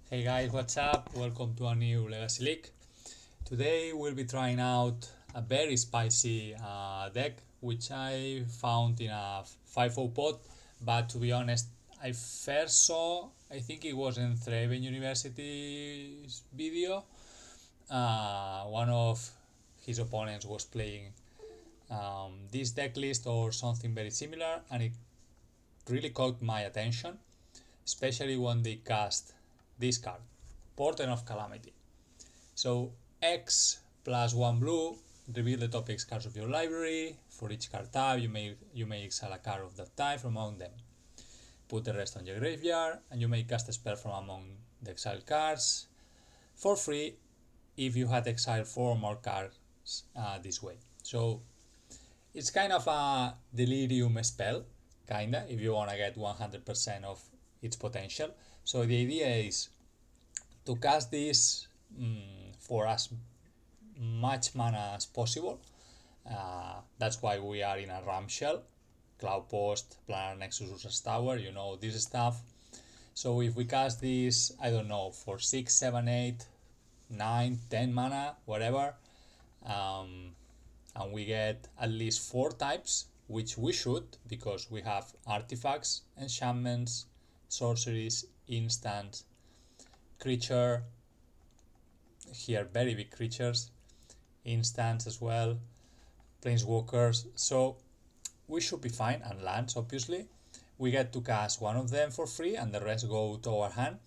Hey guys, what's up? Welcome to a new Legacy League. Today we'll be trying out a very spicy deck which I found in a 5.0 pod, but to be honest, I first saw, I think it was in Thraven University's video, one of his opponents was playing this deck list or something very similar, and it really caught my attention, especially when they cast this card, Portent of Calamity. So X plus 1 blue, reveal the top X cards of your library. For each card type, you may exile a card of that type from among them. Put the rest on your graveyard, and you may cast a spell from among the exiled cards for free if you had exiled 4 more cards this way. So it's kind of a delirium spell, kinda, if you wanna get 100% of its potential. So the idea is to cast this for as much mana as possible. That's why we are in a Ramshell, Cloudpost, Planar Nexus, Ursa's Tower, you know this stuff. So if we cast this, I don't know, for 6, 7, 8, 9, 10 mana, whatever, and we get at least 4 types, which we should, because we have artifacts, enchantments, sorceries, instants, creature, here very big creatures, instants as well, planeswalkers, so we should be fine, and lands obviously. We get to cast one of them for free and the rest go to our hand.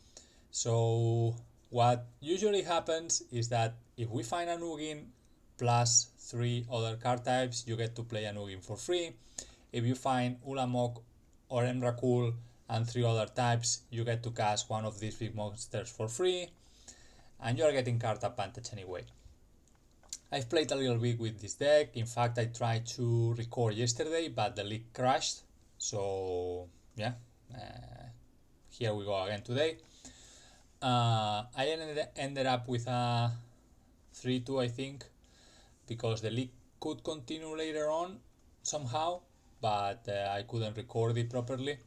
So what usually happens is that if we find a Nugin plus 3 other card types, you get to play a Nugin for free. If you find Ulamog or Emrakul and 3 other types, you get to cast one of these big monsters for free, and you are getting card advantage anyway. I've played a little bit with this deck. In fact, I tried to record yesterday, but the league crashed. So yeah, here we go again today. I ended up with a 3-2, I think, because the league could continue later on somehow, but I couldn't record it properly.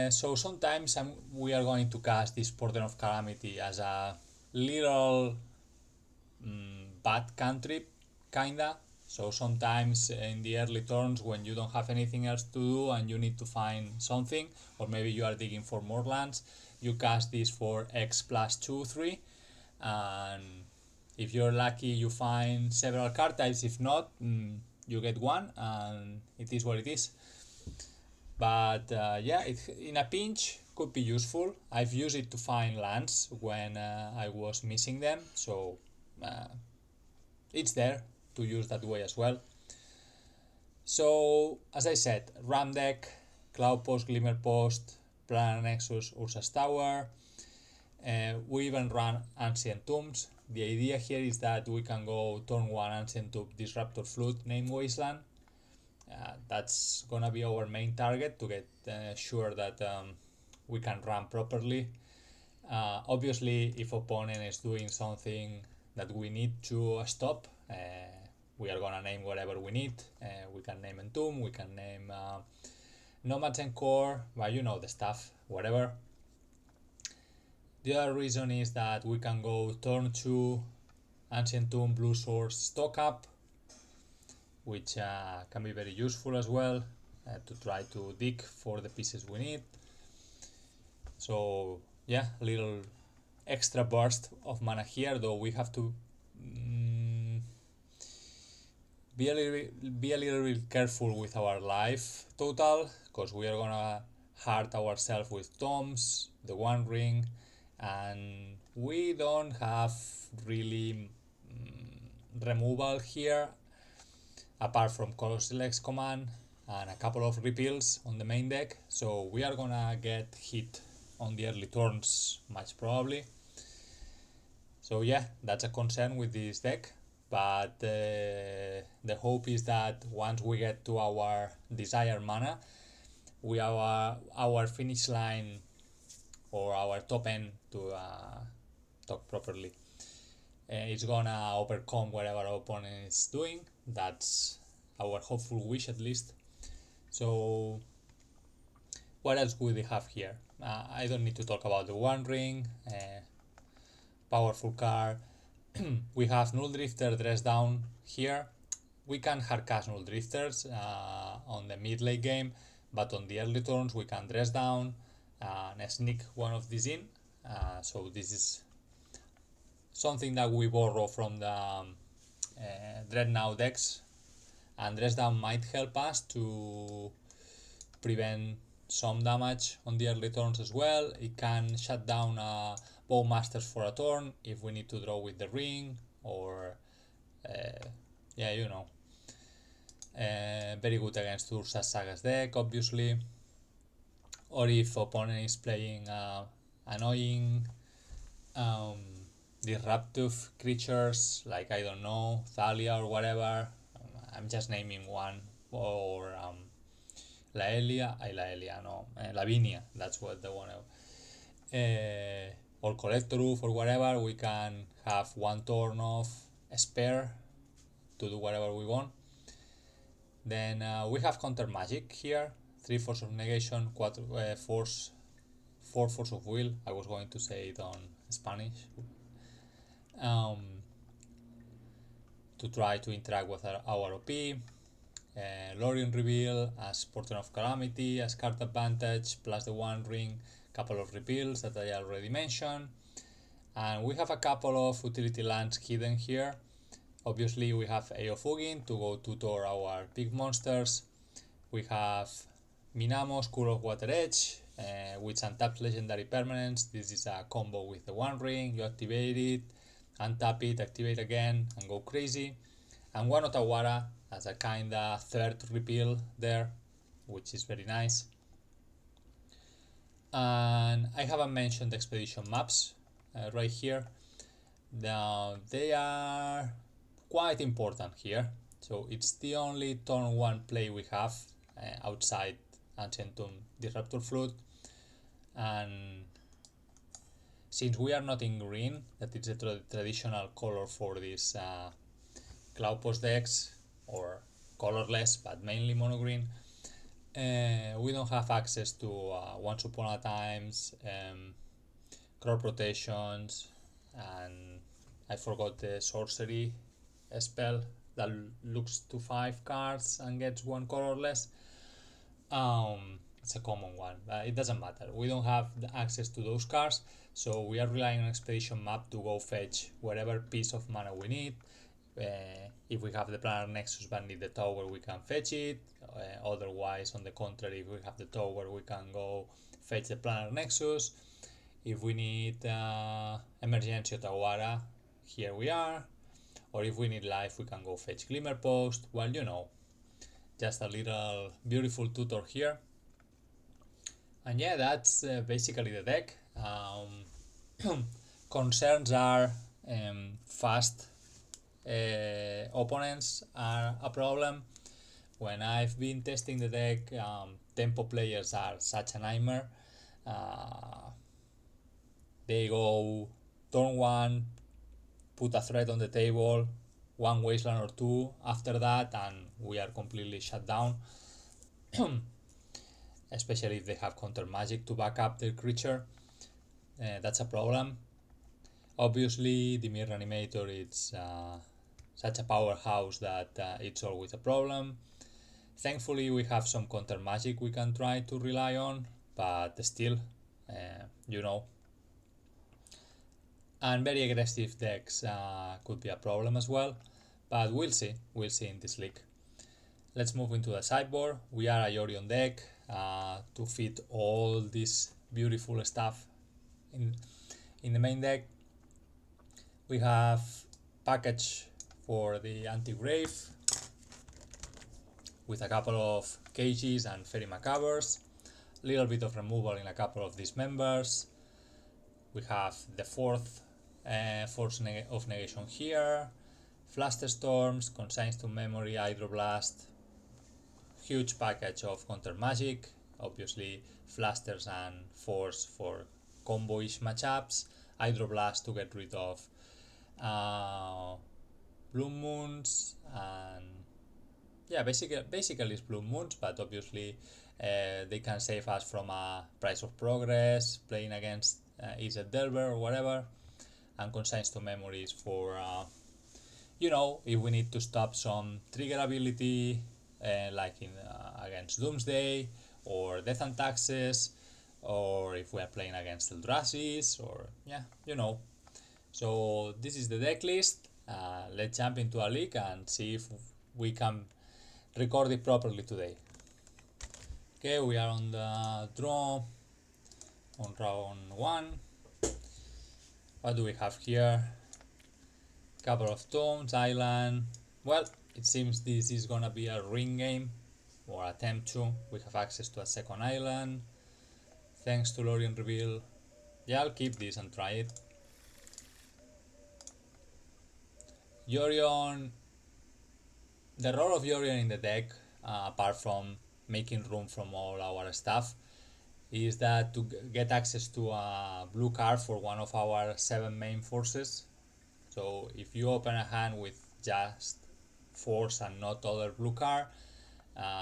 So sometimes we are going to cast this Portent of Calamity as a little bad cantrip, kinda. So sometimes in the early turns when you don't have anything else to do and you need to find something, or maybe you are digging for more lands, you cast this for X plus 2, 3, and if you're lucky you find several card types. If not, you get one, and it is what it is. But yeah, it, in a pinch, could be useful. I've used it to find lands when I was missing them, so it's there to use that way as well. So as I said, Ram deck, Cloudpost, Glimmerpost, Planar Nexus, Ursa's Tower. We even run Ancient Tombs. The idea here is that we can go turn 1 Ancient Tomb, Disruptor Flood, name Wasteland. That's gonna be our main target to get sure that we can run properly. Obviously, if opponent is doing something that we need to stop, we are gonna name whatever we need. We can name Entomb, we can name Nomads and Core, but you know the stuff, whatever. The other reason is that we can go turn 2 Ancient Tomb, Blue Source, stock up, which can be very useful as well to try to dig for the pieces we need. So yeah, a little extra burst of mana here, though we have to be a little bit careful with our life total, because we are gonna hurt ourselves with tombs, the One Ring, and we don't have really removal here apart from Colossal X command and a couple of repeals on the main deck, so we are gonna get hit on the early turns much probably. So yeah, that's a concern with this deck, but the hope is that once we get to our desired mana, we have our finish line or our top end to talk properly. It's gonna overcome whatever our opponent is doing. That's our hopeful wish, at least. So what else would we have here? I don't need to talk about the One Ring, powerful card. We have Null Drifter dressed down here. We can hardcast Null Drifters on the mid late game, but on the early turns we can dress down and sneak one of these in. So this is something that we borrow from the Dreadnought decks, and dress down might help us to prevent some damage on the early turns as well. It can shut down Bowmasters for a turn if we need to draw with the ring, or yeah, you know. Very good against Urza's Saga's deck, obviously. Or if opponent is playing annoying disruptive creatures like, I don't know, Thalia or whatever. I'm just naming one. Or Lavinia, that's what the one. Or Collector Roof or whatever. We can have one turn of spare to do whatever we want. Then we have counter magic here. 3 force of negation, 4 force of will. I was going to say it on Spanish. To try to interact with our OP. YORION reveal as Portent of Calamity, as card advantage, plus the One Ring, couple of reveals that I already mentioned. And we have a couple of utility lands hidden here. Obviously we have Eofugin to go tutor our big monsters. We have Minamos, Cool of Water Edge, which untaps legendary permanents. This is a combo with the One Ring. You activate it, untap it, activate again, and go crazy. And one Otawara as a kinda third repeal there, which is very nice. And I haven't mentioned the expedition maps right here. Now they are quite important here. So it's the only turn 1 play we have outside Ancient Tomb Disruptor Flood. And since we are not in green, that is the traditional color for these Cloudpost decks, or colorless but mainly mono green, we don't have access to Once Upon a Times, crop rotations, and I forgot the sorcery spell that looks to 5 cards and gets 1 colorless. It's a common one, but it doesn't matter. We don't have the access to those cards, so we are relying on Expedition Map to go fetch whatever piece of mana we need. If we have the Planar Nexus but need the tower, we can fetch it. Otherwise, on the contrary, if we have the tower, we can go fetch the Planar Nexus. If we need Emergency Otawara, here we are. Or if we need life, we can go fetch Glimmerpost. Well, you know, just a little beautiful tutor here. And yeah, that's basically the deck. Concerns are fast opponents are a problem. When I've been testing the deck, tempo players are such a nightmare. They go turn 1, put a threat on the table, 1 wasteland or 2 after that, and we are completely shut down. Especially if they have counter magic to back up their creature. That's a problem. Obviously, Dimir Reanimator, it's such a powerhouse that it's always a problem. Thankfully, we have some counter magic we can try to rely on, but still, you know. And very aggressive decks could be a problem as well, but we'll see in this league. Let's move into the sideboard. We are a YORION deck to fit all this beautiful stuff in the main deck. We have package for the anti-grave with a couple of cages and Fairy Macabres, a little bit of removal in a couple of these members. We have the 4th Force of Negation here, Flusterstorms, Consigns to Memory, Hydroblast, huge package of counter magic, obviously Flusters and Force for combo-ish matchups, Hydroblast to get rid of Bloom Moons, and yeah, basically it's Bloom Moons, but obviously They can save us from a Price of Progress, playing against Is a Delver or whatever, and consigns to memories for if we need to stop some trigger ability, like in against Doomsday or Death and Taxes, or if we are playing against Eldrasis, or So this is the deck list. Let's jump into a league and see if we can record it properly today. Okay, we are on the draw on round 1. What do we have here? Couple of tombs, island. Well, it seems this is gonna be a ring game, or attempt to. We have access to a second island thanks to Lorien reveal. Yeah, I'll keep this and try it. YORION. The role of YORION in the deck, apart from making room from all our stuff, is that to get access to a blue card for one of our 7 main forces. So if you open a hand with just force and not other blue card,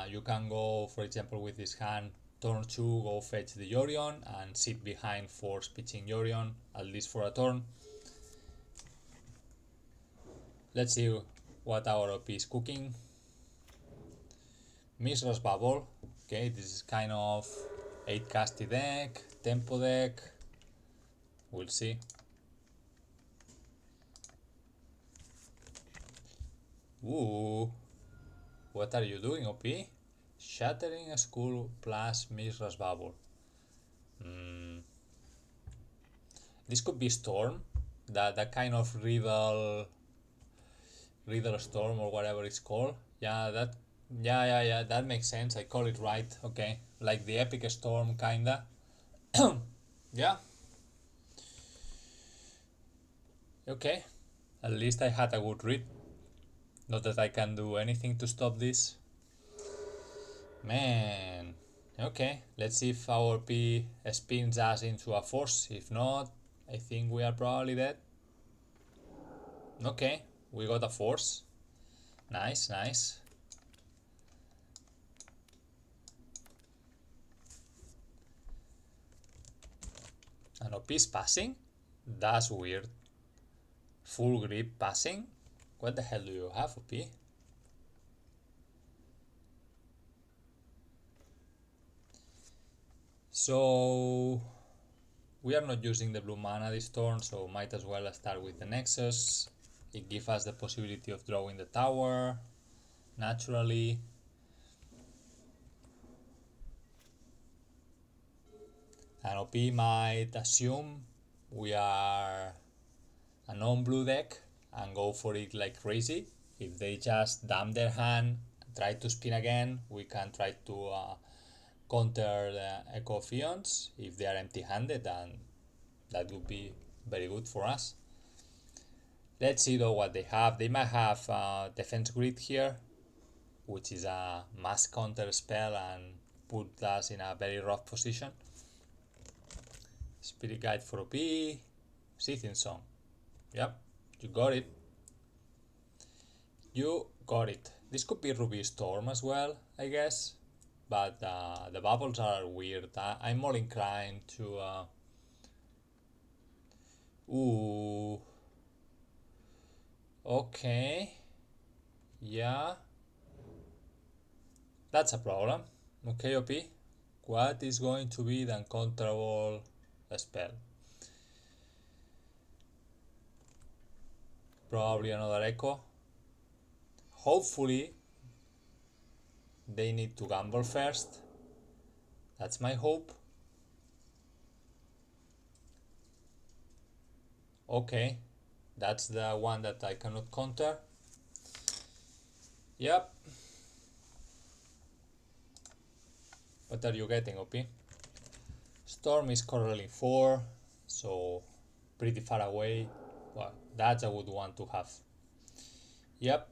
you can go, for example, with this hand, turn 2, go fetch the YORION and sit behind force pitching YORION, at least for a turn. Let's see what our OP is cooking. Mishra's Bubble. Okay, this is kind of 8 casty deck, tempo deck. We'll see. Ooh, what are you doing, OP? Shattering a Skull plus Mishra's Bubble. This could be Storm, that kind of riddle storm or whatever it's called. Yeah, that makes sense. I call it right. Okay, like the epic storm kinda. Yeah. Okay, at least I had a good read. Not that I can do anything to stop this. Man. Okay, let's see if our P spins us into a force. If not, I think we are probably dead. Okay, we got a force. Nice, nice. An OP is passing? That's weird. Full grip passing? What the hell do you have, OP? So we are not using the blue mana this turn, so might as well start with the Nexus. It gives us the possibility of drawing the tower naturally. And OP might assume we are a non-blue deck and go for it like crazy. If they just dump their hand, try to spin again, we can try to counter the Echo of Eons if they are empty-handed, and that would be very good for us. Let's see though what they have. They might have Defense Grid here, which is a mass counter spell and put us in a very rough position. Spirit Guide for OP, Seething Song. Yep, you got it. You got it. This could be Ruby Storm as well, I guess. But the bubbles are weird. I'm more inclined to... Ooh. Okay. Yeah. That's a problem. Okay, OP. What is going to be the uncounterable spell? Probably another Echo. Hopefully they need to gamble first. That's my hope. Okay, that's the one that I cannot counter. Yep. What are you getting, OP? Storm is currently 4, so pretty far away. Well, that's a good one to have. Yep.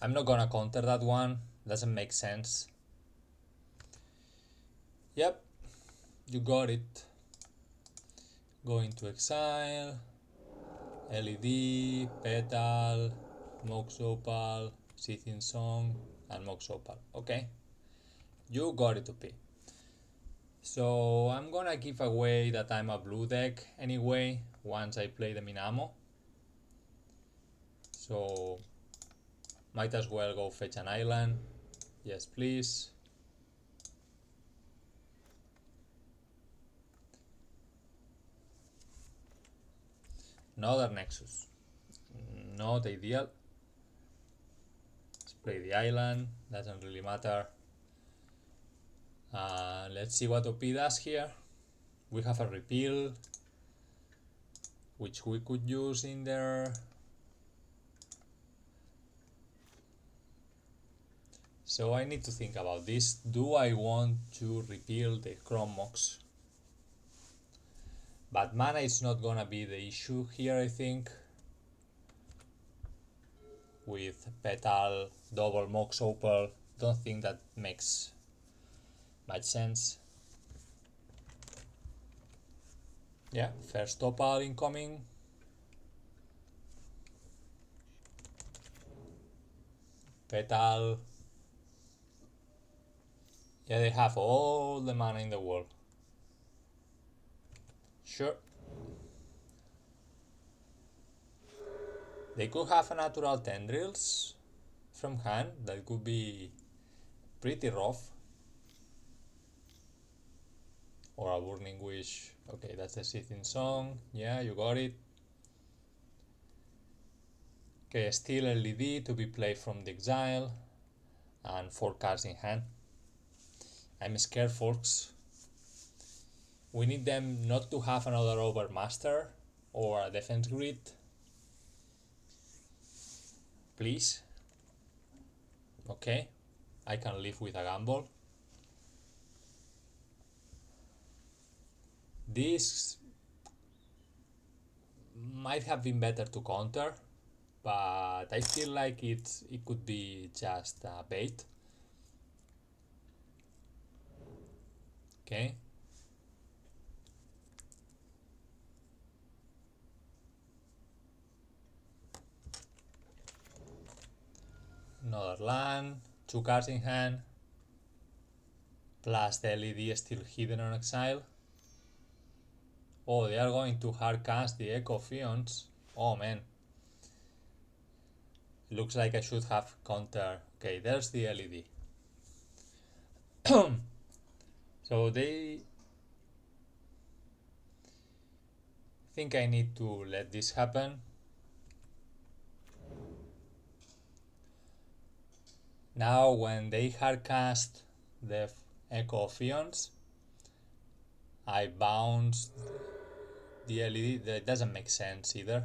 I'm not gonna counter that one. Doesn't make sense. Yep. You got it. Go into exile. LED, Petal, Mox Opal, Seething Song, and Mox Opal. Okay. You got it to P. So I'm gonna give away that I'm a blue deck anyway once I play them in ammo. So might as well go fetch an island. Yes, please. Another Nexus. Not ideal. Let's play the island. Doesn't really matter. Let's see what OP does here. We have a repeal, which we could use in there. So I need to think about this. Do I want to repeal the Chrome Mox? But mana is not gonna be the issue here, I think. With Petal, double Mox Opal, don't think that makes much sense. Yeah, first Opal incoming. Petal. Yeah, they have all the mana in the world. Sure. They could have a natural tendrils from hand. That could be pretty rough. Or a burning wish. Okay, that's the Scythian song. Yeah, you got it. Okay, still LED to be played from the exile. And 4 cards in hand. I'm scared, folks. We need them not to have another Overmaster or a defense grid. Please. Okay, I can live with a gamble. This might have been better to counter, but I feel like it could be just a bait. Okay. Another land, 2 cards in hand, plus the LED still hidden on exile. Oh, they are going to hardcast the Echo Fions. Oh man. Looks like I should have counter. Okay, there's the LED. So they think I need to let this happen. Now when they hardcast the Echo Fions, I bounce the LED. That doesn't make sense either.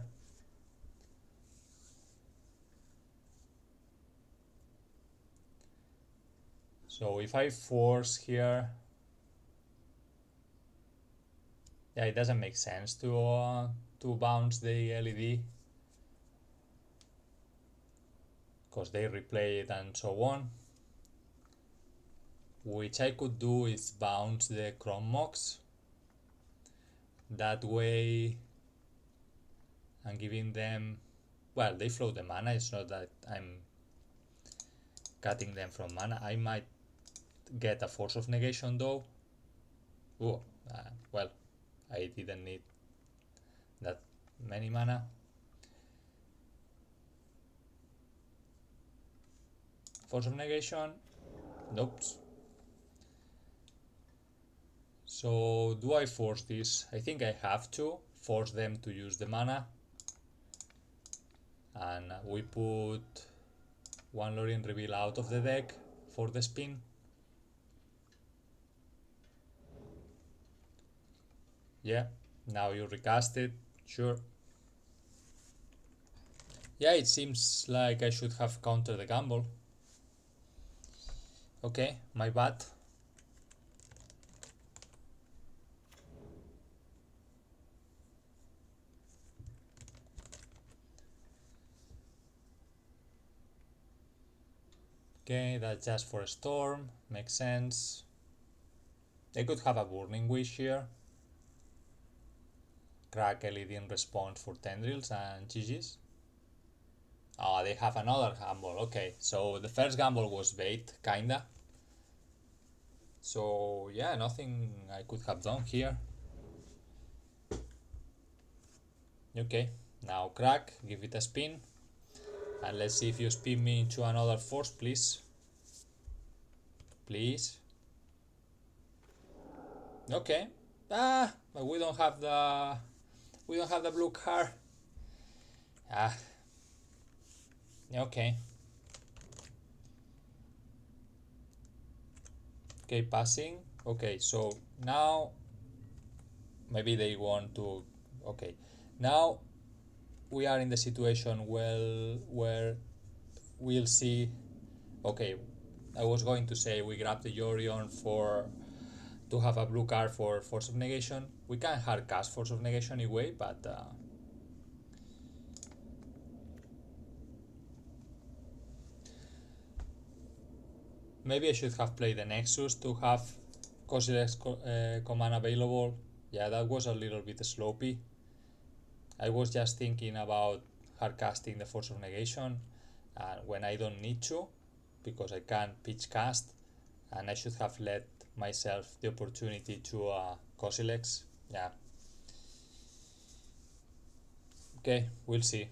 So if I force here, yeah, it doesn't make sense to bounce the LED because they replay it and so on. Which I could do is bounce the Chrome Mox. That way I'm giving them, well, they flow the mana. It's not that I'm cutting them from mana. I might get a Force of Negation though. Oh, well, I didn't need that many mana. Force of Negation. Nope. So do I force this? I think I have to force them to use the mana. And we put one Lorien Reveal out of the deck for the spin. Yeah, now you recast it, sure. Yeah, it seems like I should have countered the gamble. Okay, my bad. Okay, that's just for a storm, makes sense. They could have a Burning Wish here. Crack LED in response for Tendrils and GG's. Oh, they have another gamble. Okay, so the first gamble was bait, kinda. So yeah, nothing I could have done here. Okay, now crack, give it a spin, and let's see if you spin me into another force, please. Please. Okay. Ah, but we don't have the blue card. Ah. Okay. Okay, passing. Okay, so now maybe they want to. Okay, now we are in the situation where we'll see. Okay, I was going to say we grab the YORION for to have a blue card for Force of Negation. We can hard cast Force of Negation anyway, but maybe I should have played the Nexus to have Kozilek's command available. Yeah, that was a little bit sloppy. I was just thinking about hard casting the Force of Negation when I don't need to, because I can pitch cast, and I should have let myself the opportunity to Kozilek's. Yeah. Okay, we'll see.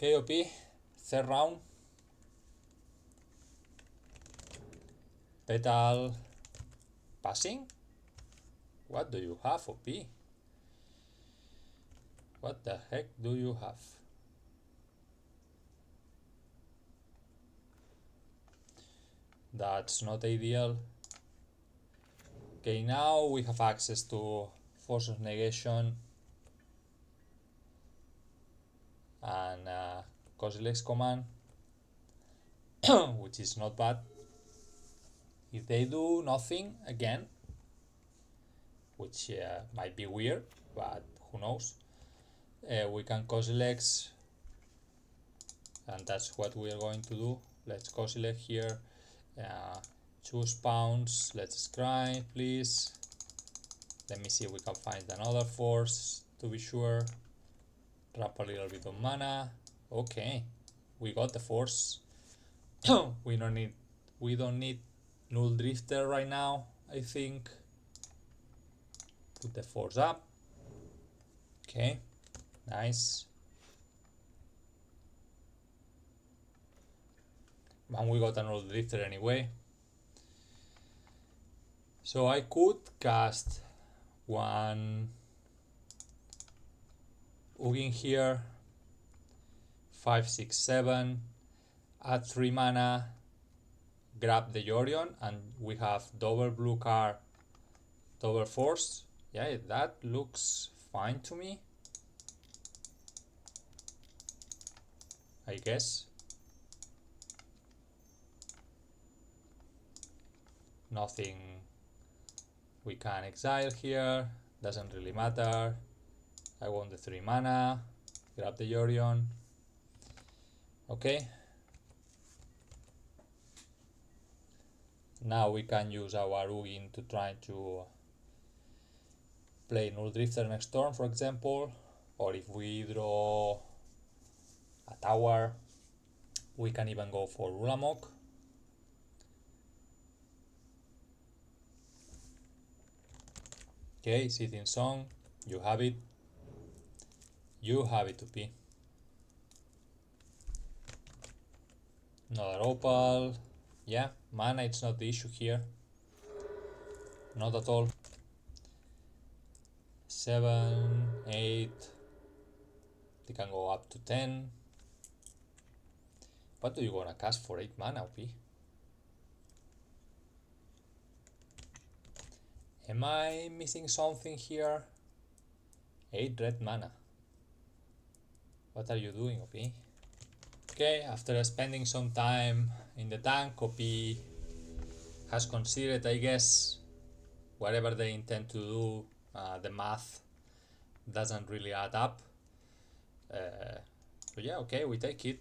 KOP, third round. Petal passing? What do you have, OP? What the heck do you have? That's not ideal. Okay, now we have access to Force of Negation and Kozilek's command, which is not bad. If they do nothing again, which might be weird, but who knows, we can Kozilek's, and that's what we are going to do. Let's Kozilek here. Choose pounds. Let's scry, please. Let me see if we can find another force to be sure. Drop a little bit of mana. Okay, we got the force. we don't need Null Drifter right now, I think. Put the force up. Okay, nice. And we got a Null Drifter anyway. So I could cast one Ugin here, 5, 6, 7, add 3 mana, grab the YORION, and we have double blue card, double force. Yeah, that looks fine to me, I guess. Nothing we can exile here, doesn't really matter. I want the 3 mana, grab the YORION. Okay. Now we can use our Ugin to try to play Null Drifter next turn, for example, or if we draw a tower, we can even go for Ulamog. Okay, Sitting Song, you have it. You have it, OP. Another Opal. Yeah, mana it's not the issue here. Not at all. 7, 8. They can go up to 10. What do you gonna cast for 8 mana, OP? Am I missing something here? 8 red mana. What are you doing, OP? Okay, after spending some time in the tank, OP has considered, I guess, whatever they intend to do, the math doesn't really add up. So yeah, okay, we take it.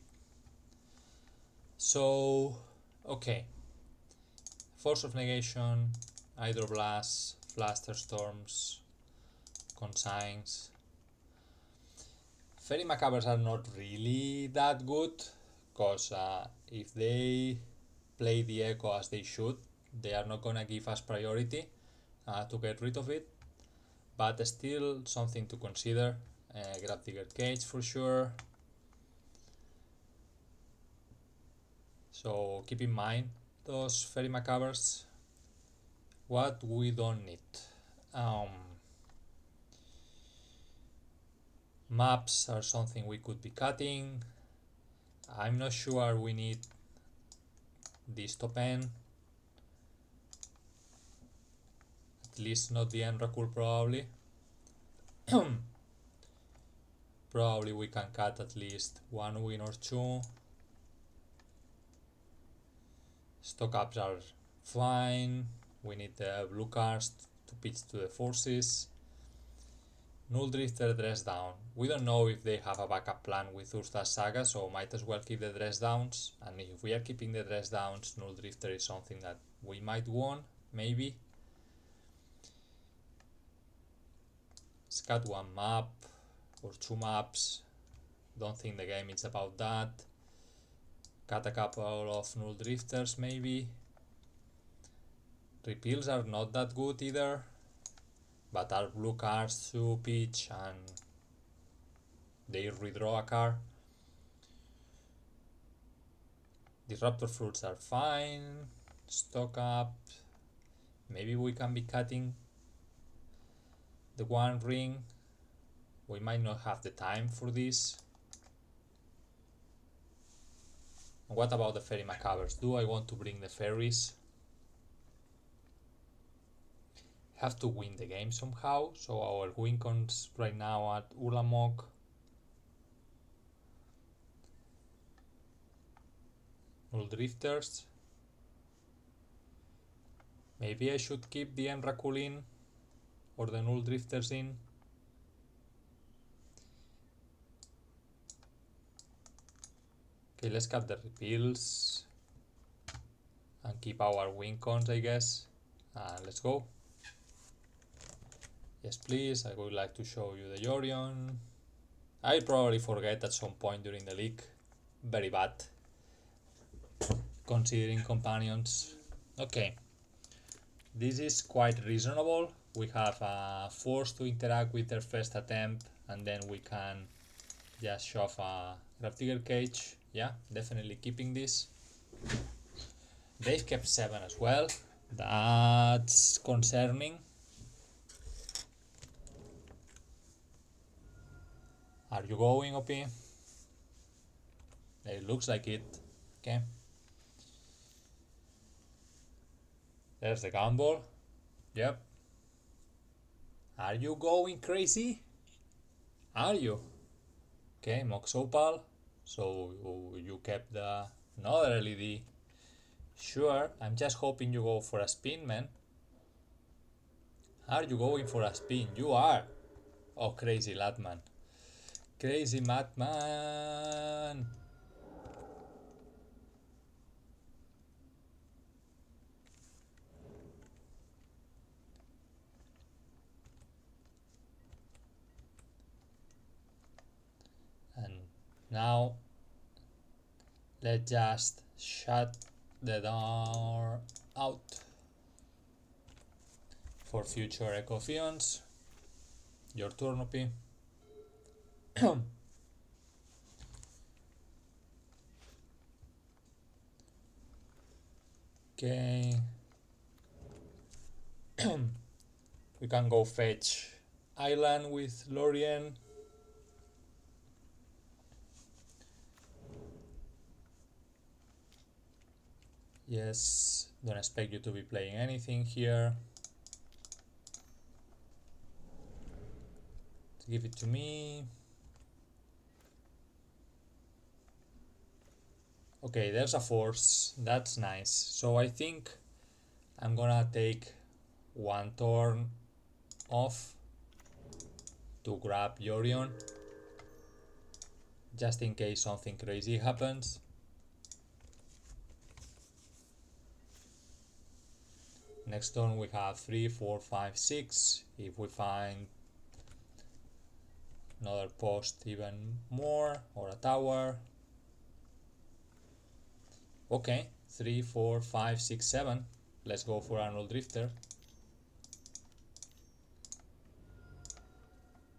So, okay. Force of Negation, Hydroblast, Fluster Storms, Consigns. Fairy Macabres are not really that good, because if they play the echo as they should, they are not gonna give us priority to get rid of it, but still something to consider. Gravedigger Cage for sure. So keep in mind those Fairy Macabres. What we don't need. Maps are something we could be cutting. I'm not sure we need this top end. At least not the Enracul probably. Probably we can cut at least one win or two. Stock ups are fine. We need the blue cards to pitch to the forces. Null Drifter dress down. We don't know if they have a backup plan with Ursta's Saga, so might as well keep the dress downs. And if we are keeping the dress downs, Null Drifter is something that we might want, maybe. Scat one map or two maps. Don't think the game is about that. Cut a couple of Null Drifters, maybe. Repeals are not that good either, but are blue cards to pitch and they redraw a card. Disruptor Fruits are fine. Stock up. Maybe we can be cutting the one ring. We might not have the time for this. What about the Fairy Macabres? Do I want to bring the fairies? Have to win the game somehow, so our win cons right now at Ulamog. Null Drifters. Maybe I should keep the Enracul in, or the Null Drifters in. Okay, let's cut the repeals and keep our win cons, I guess. Let's go. Yes, please. I would like to show you the YORION. I probably forget at some point during the league. Very bad. Considering companions. Okay. This is quite reasonable. We have a force to interact with their first attempt, and then we can just shove a Gravedigger Cage. Yeah, definitely keeping this. They've kept 7 as well. That's concerning. Are you going, OP? It looks like it. Okay. There's the gamble. Yep. Are you going crazy? Are you? Okay, Mox Opal. So you kept another LED. Sure, I'm just hoping you go for a spin, man. Are you going for a spin? You are. Oh, crazy Latman. Crazy Madman. And now let's just shut the door out for future Ecophions. Your turn, OP. Okay. We can go fetch Island with Lorien. Yes, don't expect you to be playing anything here. Give it to me. Okay, there's a force. That's nice. So I think I'm gonna take one turn off to grab YORION, just in case something crazy happens. Next turn we have 3, 4, 5, 6. If we find another post even more, or a tower. Okay, 3, 4, 5, 6, 7. Let's go for an old drifter.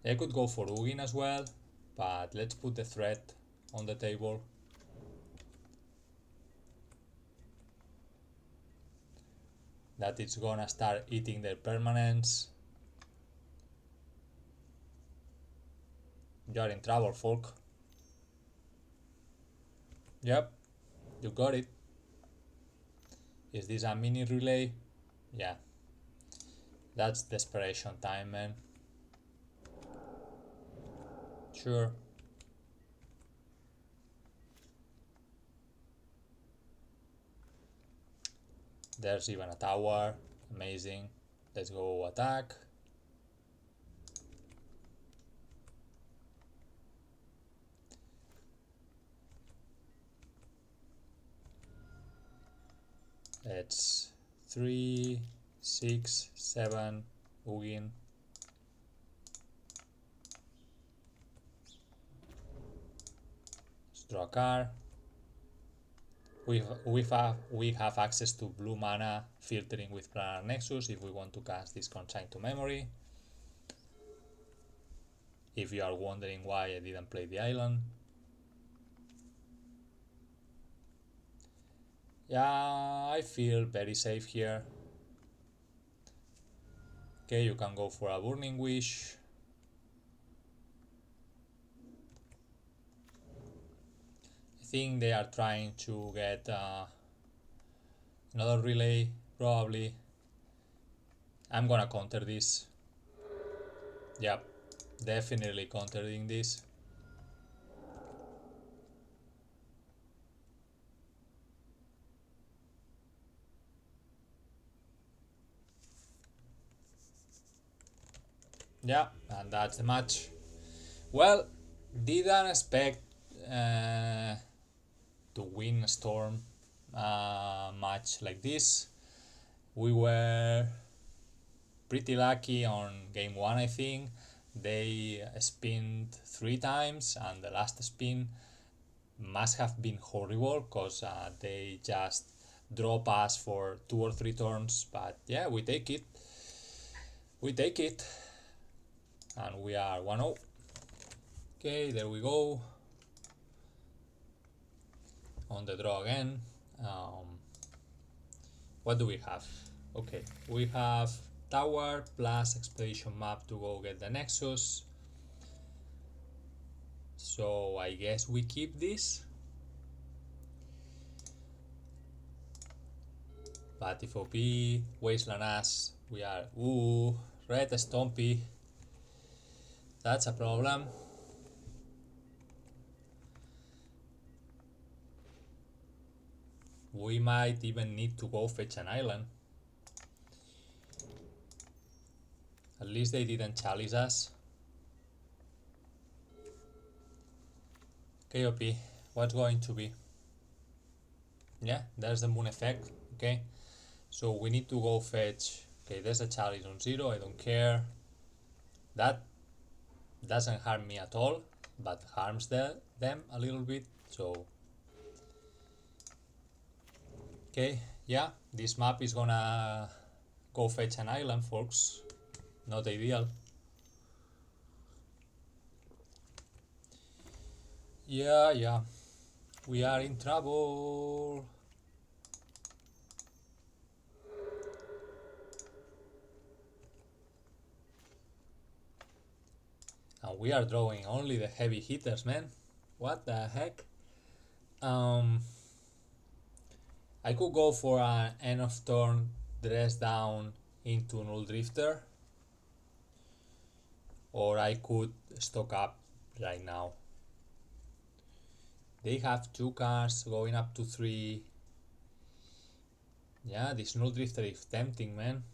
I could go for Ugin as well, but let's put the threat on the table. That it's gonna start eating their permanents. You're in trouble, folk. Yep, you got it. Is this a mini relay? Yeah. That's desperation time, man. Sure. There's even a tower. Amazing. Let's go attack. It's 3, 6, 7. Ugin. Let's draw a card. We have access to blue mana filtering with Planar Nexus if we want to cast this Consign to Memory. If you are wondering why I didn't play the island. Yeah, I feel very safe here. Okay, you can go for a Burning Wish. I think they are trying to get another relay, probably. I'm gonna counter this. Yep, definitely countering this. Yeah, and that's the match. Well, didn't expect to win a Storm match like this. We were pretty lucky on game 1, I think. They spinned 3 times, and the last spin must have been horrible because they just drop us for 2 or 3 turns. But yeah, we take it. We take it. And we are 1-0. Okay, there we go. On the draw again. What do we have? Okay, we have tower plus expedition map to go get the Nexus. So I guess we keep this. But if OP, Wasteland Ass, we are, Red Stompy. That's a problem. We might even need to go fetch an island. At least they didn't chalice us. KOP, what's going to be? Yeah, there's the moon effect. Okay, so we need to go fetch. Okay, there's a chalice on 0. I don't care. That doesn't harm me at all, but harms them a little bit. So okay, yeah, this map is gonna go fetch an island, folks. Not ideal. Yeah, we are in trouble. And we are drawing only the heavy hitters, man. What the heck? I could go for an end of turn dress down into Null Drifter, or I could stock up right now. They have 2 cards going up to 3. Yeah, this Null Drifter is tempting, man.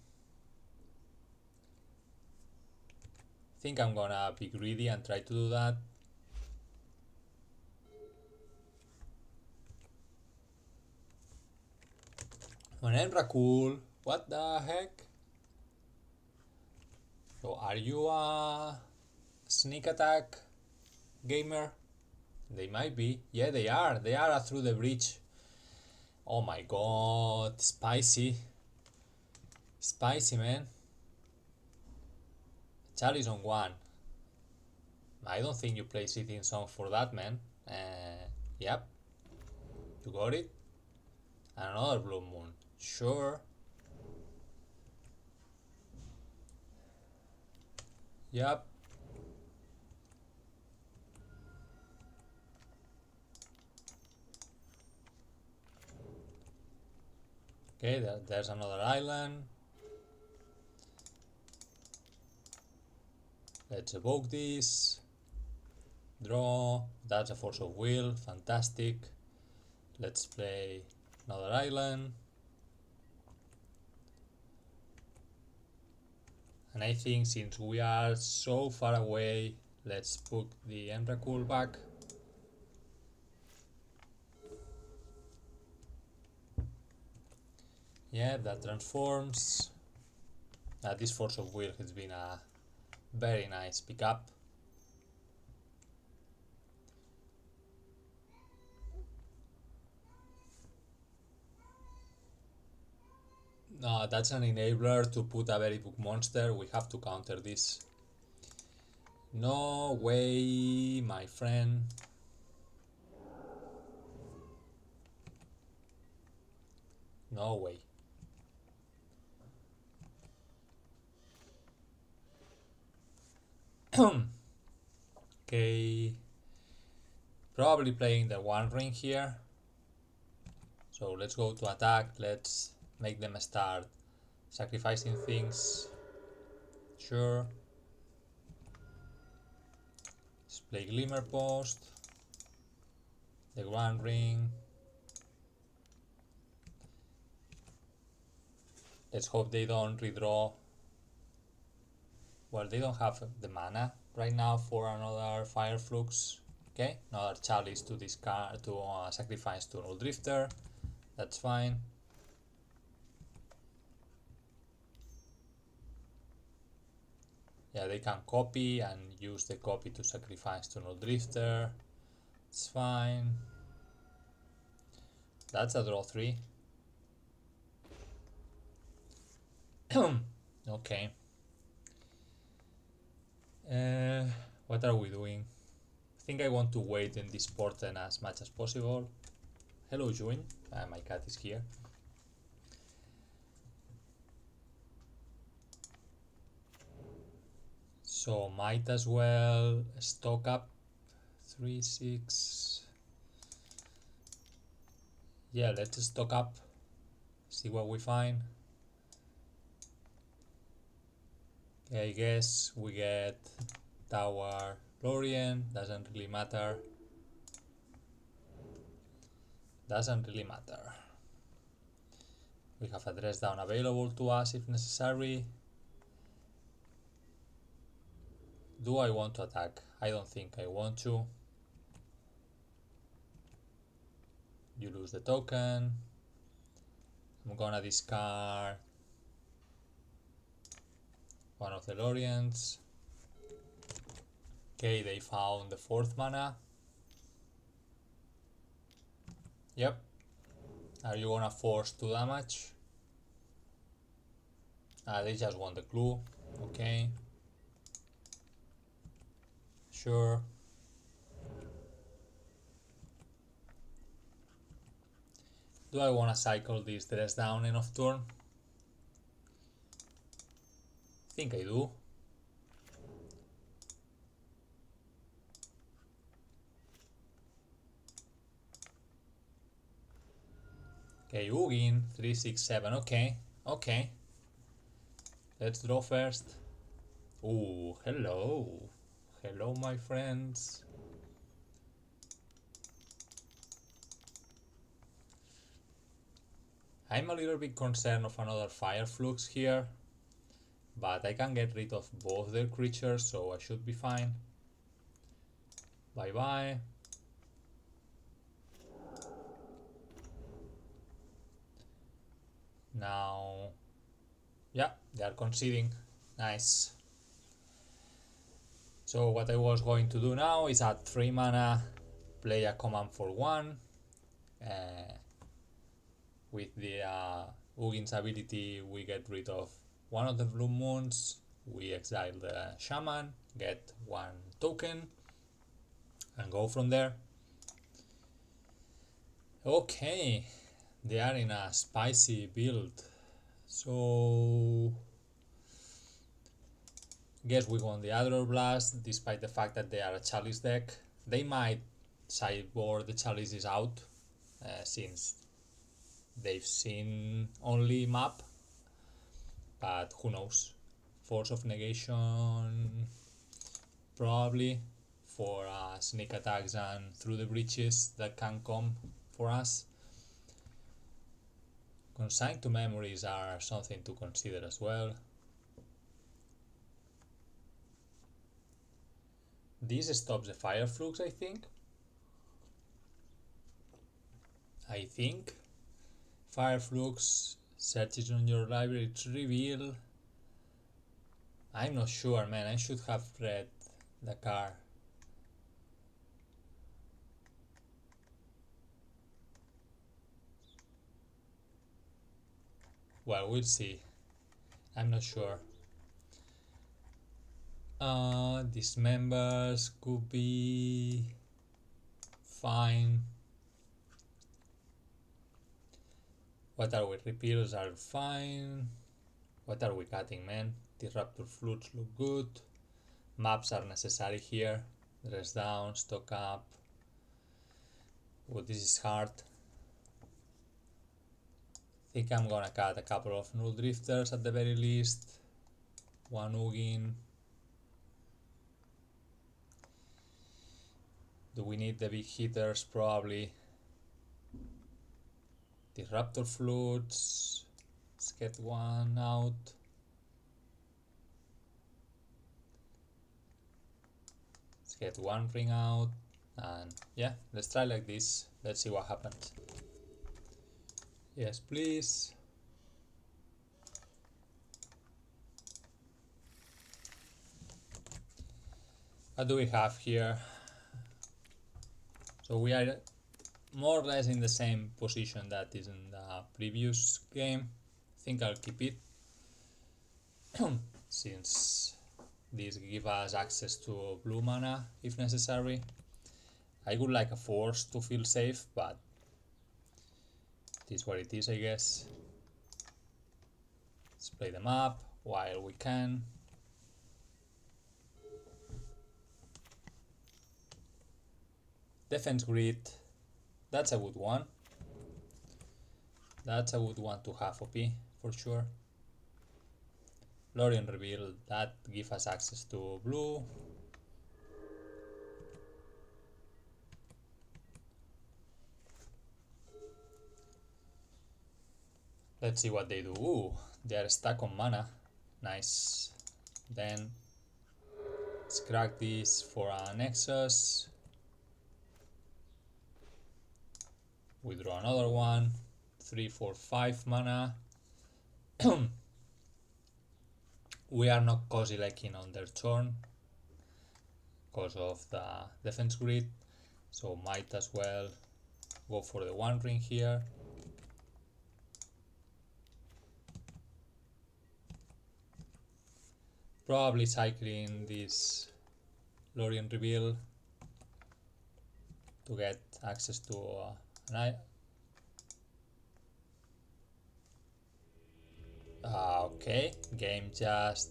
I think I'm gonna be greedy and try to do that. An Emrakul, what the heck? So are you a sneak attack, gamer? They might be. Yeah, they are. They are through the breach. Oh my god, spicy. Spicy, man. Charlie's on 1. I don't think you play Sitting Song for that, man. Yep. You got it. And another Blue Moon. Sure. Yep. Okay, there's another island. Let's evoke this. Draw. That's a Force of Will. Fantastic. Let's play another island. And I think since we are so far away, let's put the Emrakul back. Yeah, that transforms. This Force of Will has been a very nice pickup. No, that's an enabler to put a very big monster. We have to counter this. No way, my friend. No way. Okay. Probably playing the One Ring here. So let's go to attack. Let's make them start sacrificing things. Sure. Let's play Glimmer Post. The One Ring. Let's hope they don't redraw. Well, they don't have the mana right now for another Fire Flux. Okay, another Chalice to discard to sacrifice to Null Drifter. That's fine. Yeah, they can copy and use the copy to sacrifice to Null Drifter. It's fine. That's a draw 3. Okay. What are we doing? I think I want to wait in this portent as much as possible. Hello, Juin. My cat is here. So might as well stock up 3, 6. Yeah, let's stock up. See what we find. Okay, I guess we get Tower YORION. Doesn't really matter. Doesn't really matter. We have a dress down available to us if necessary. Do I want to attack? I don't think I want to. You lose the token. I'm gonna discard one of the YORIONs. Okay, they found the 4th mana. Yep. Are you gonna force 2 damage? They just want the clue. Okay. Sure. Do I want to cycle this dress down end of turn? I think I do. Okay, Ugin, 3, 6, 7. Okay, okay. Let's draw first. Ooh, hello. Hello, my friends. I'm a little bit concerned of another Fire Flux here, but I can get rid of both their creatures, so I should be fine. Bye bye. Now, yeah, they are conceding. Nice. So what I was going to do now is add 3 mana, play a command for 1. With the Ugin's ability, we get rid of one of the blue moons, we exile the shaman, get 1 token, and go from there. Okay, they are in a spicy build, so guess we won the Adder Blast, despite the fact that they are a Chalice deck. They might sideboard the Chalices out, since they've seen only map, but who knows. Force of Negation, probably, for sneak attacks and through the breaches that can come for us. Consigned to memories are something to consider as well. This stops the fire flux, I think. Fire flux searches on your library to reveal. I'm not sure, man. I should have read the card. Well, we'll see. I'm not sure. Dismembers could be fine. What are we? Repeals are fine. What are we cutting, man? Disruptor flutes look good. Maps are necessary here. Dress down, stock up. Oh, this is hard. I think I'm gonna cut a couple of null drifters at the very least. 1 Ugin. Do we need the big hitters? Probably. Disruptor flutes. Let's get 1 out. Let's get 1 ring out. And yeah, let's try like this. Let's see what happens. Yes, please. What do we have here? So we are more or less in the same position that is in the previous game. I think I'll keep it since this gives us access to blue mana if necessary. I would like a force to feel safe, but it is what it is, I guess. Let's play them up while we can. Defense grid, that's a good one. That's a good one to have OP for sure. Lorien reveal, that gives us access to blue. Let's see what they do. Ooh, they are stuck on mana. Nice. Then let's crack this for a Nexus. We draw another one. 3, 4, 5 mana. We are not cozy liking on their turn because of the defense grid, so might as well go for the 1 ring here. Probably cycling this Lorien reveal to get access to an okay, game just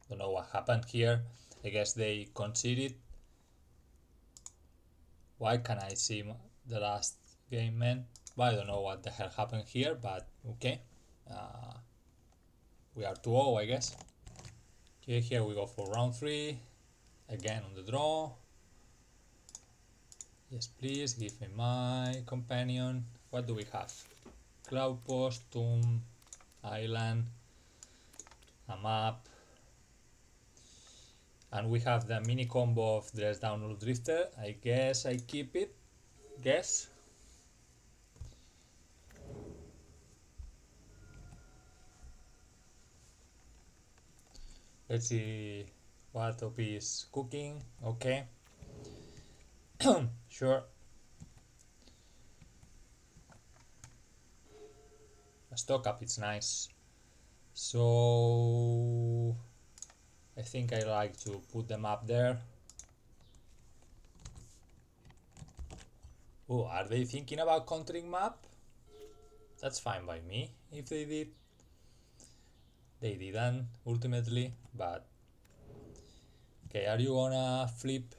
don't know what happened here. I guess they conceded. Why can't I see the last game, man? Well, I don't know what the hell happened here, but okay. We are 2-0, I guess. Okay, here we go for round 3. Again on the draw. Yes, please, give me my companion. What do we have? Cloudpost, Tomb, Island, a map. And we have the mini combo of Dress Down or Drifter. I guess I keep it. Guess. Let's see what OP is cooking. Okay. Sure. A stock up, it's nice. So I think I like to put them up there. Oh, are they thinking about countering map? That's fine by me if they did. They didn't ultimately, but okay, are you gonna flip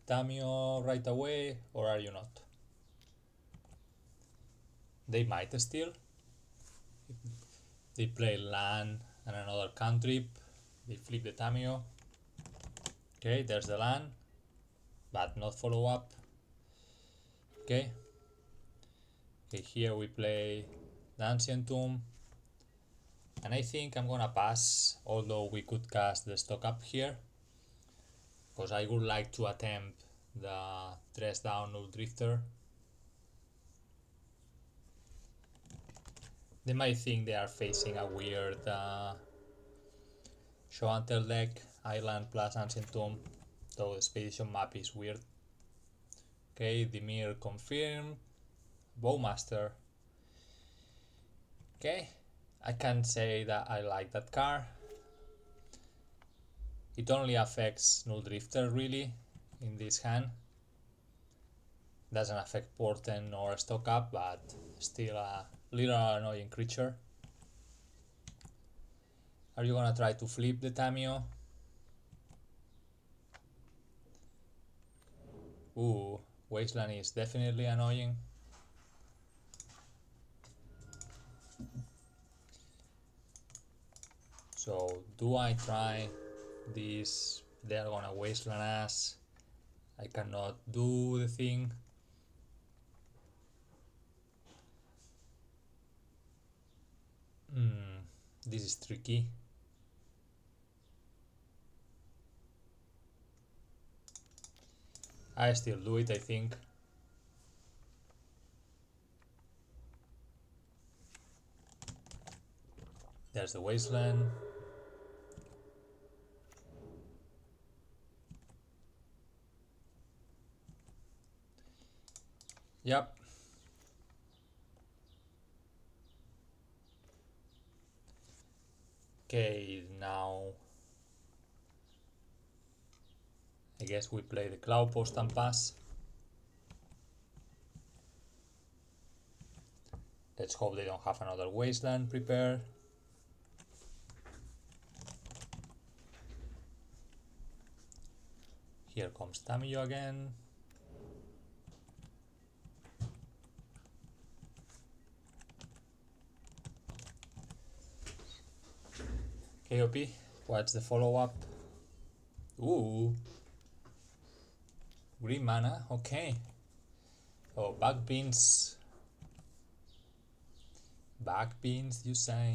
Tamio right away or are you not? They might still. They play land and another cantrip. They flip the Tamio. Okay, there's the land, but not follow up. Okay. Okay, here we play the Ancient Tomb. And I think I'm gonna pass, although we could cast the stock up here. Because I would like to attempt the dress down Null Drifter. They might think they are facing a weird show and tell deck, Island plus Ancient Tomb, though the expedition map is weird. Okay, Dimir confirmed. Bowmaster. Okay, I can say that I like that card. It only affects Null Drifter really in this hand. Doesn't affect Portent or stock up, but still a little annoying creature. Are you gonna try to flip the Tamio? Ooh, Wasteland is definitely annoying. So do I try this? They are gonna Wasteland us. I cannot do the thing. This is tricky. I still do it, I think. There's the Wasteland. Yep. Okay, now I guess we play the Cloudpost and pass. Let's hope they don't have another Wasteland prepared. Here comes Tamio again. KOP, what's the follow-up? Ooh. Green mana, okay. Oh, backpins. Backpins, you say?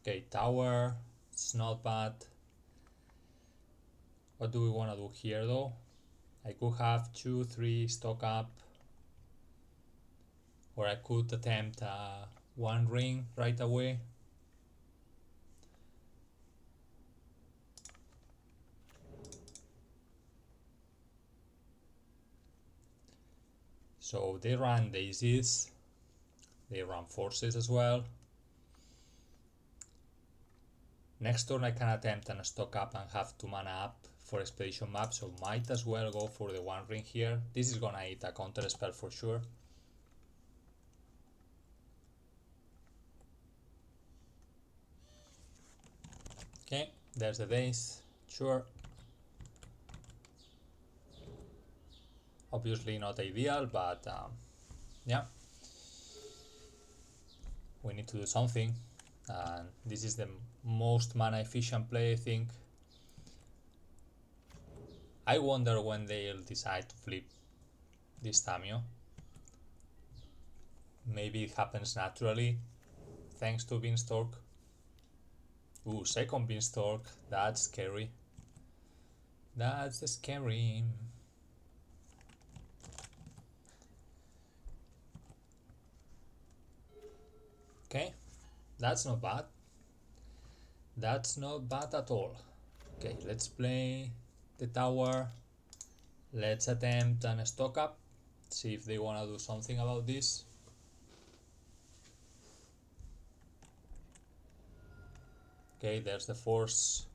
Okay, tower. It's not bad. What do we want to do here though? I could have 2-3 stock up. Or I could attempt one ring right away. So they run daisies. They run forces as well. Next turn I can attempt and stock up and have 2 mana up for expedition map, so might as well go for the one ring here. This is gonna eat a counter spell for sure. Okay, there's the daze, sure. Obviously not ideal, but yeah. We need to do something, and this is the most mana efficient play, I think. I wonder when they'll decide to flip this Tamio. Maybe it happens naturally, thanks to Beanstalk. Ooh, second Beanstalk, that's scary. That's scary. Okay, That's not bad. That's not bad at all. Okay, let's play the tower. Let's attempt an stock up. See if they wanna do something about this. Okay, there's the force.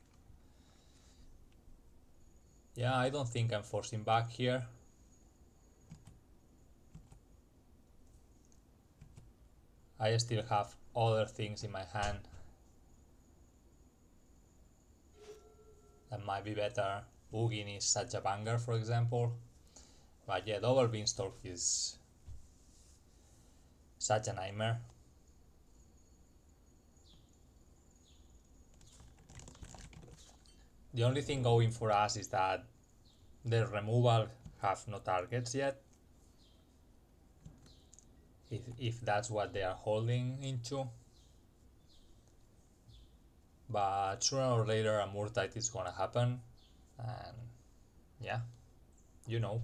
Yeah, I don't think I'm forcing back here. I still have other things in my hand that might be better. Ugin is such a banger, for example. But yeah, double beanstalk is such a nightmare. The only thing going for us is that the removal have no targets yet. If that's what they are holding into. But sooner or later a Murtide is gonna happen, and yeah, you know.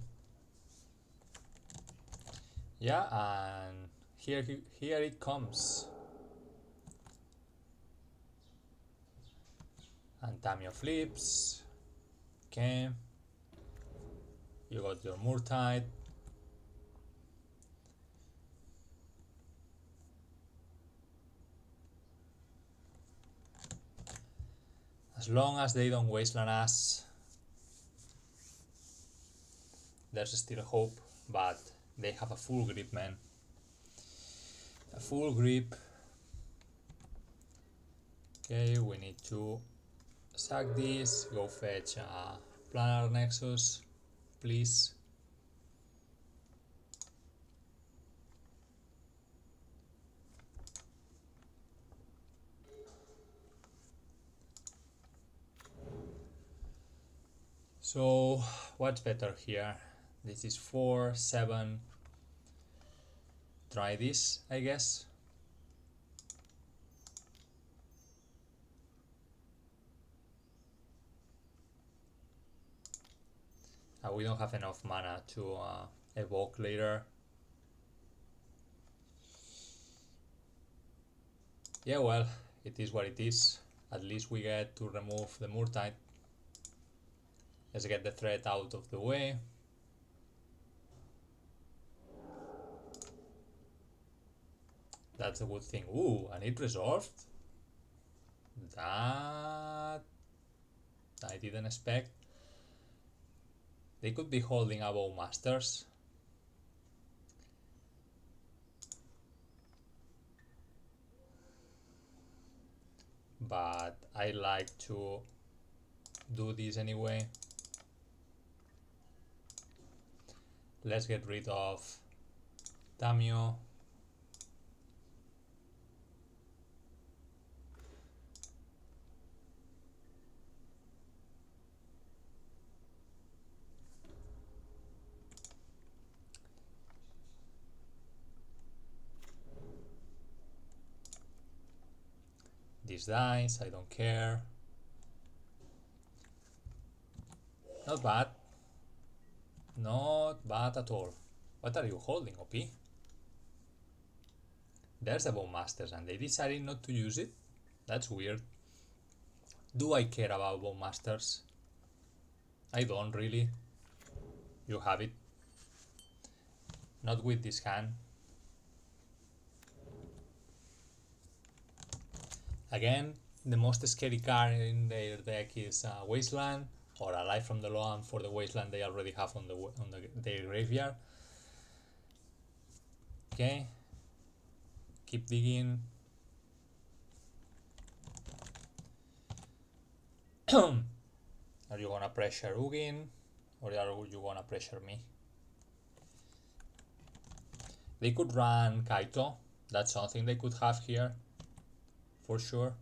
Yeah, and here it comes. And Tamio flips. Okay. You got your Murtide. As long as they don't wasteland us, there's still hope, but they have a full grip, man. A full grip. Okay, we need to sack this, go fetch a planar nexus, please. So what's better here? This is 4, 7. Try this, I guess. We don't have enough mana to evoke later. Yeah, well, it is what it is. At least we get to remove the Murtide. Let's get the threat out of the way. That's a good thing. Ooh, and it resolved? That I didn't expect. They could be holding a Bowmasters. But I like to do this anyway. Let's get rid of Tamio. This dies, I don't care. Not bad. Not bad at all. What are you holding, OP? There's a Bowmasters and they decided not to use it? That's weird. Do I care about Bowmasters? I don't really. You have it. Not with this hand. Again, the most scary card in their deck is Wasteland, or Alive from the Loam for the Wasteland they already have on their graveyard. Okay, keep digging. Are you gonna pressure Ugin, or are you gonna pressure me? They could run Kaito. That's something they could have here, for sure.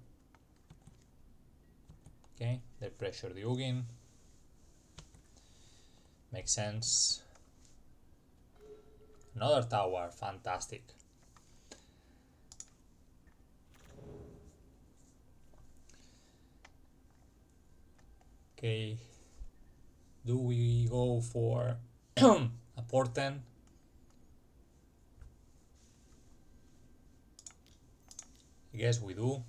Okay, they pressure the Ugin. Makes sense. Another tower, fantastic. Okay, do we go for a portent? I guess we do.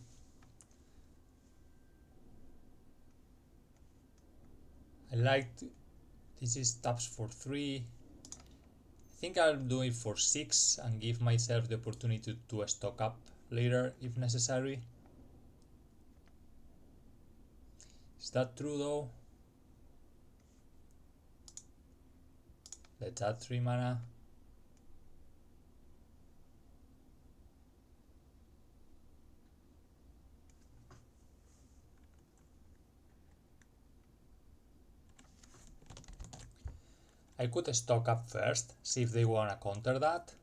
This is taps for 3. I think I'll do it for 6 and give myself the opportunity to stock up later if necessary. Is that true though? Let's add 3 mana. I could stock up first, see if they wanna counter that.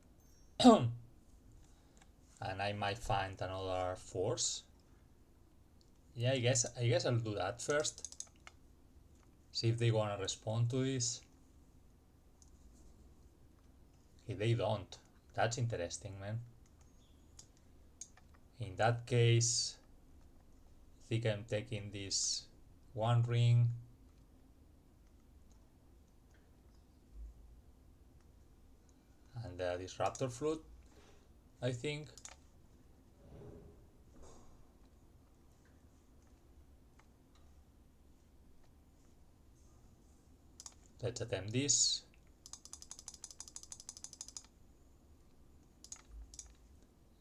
And I might find another force. Yeah, I guess I'll do that first. See if they wanna respond to this. Okay, they don't. That's interesting, man. In that case, I think I'm taking this 1 ring. And this Raptor Flute, I think. Let's attempt this.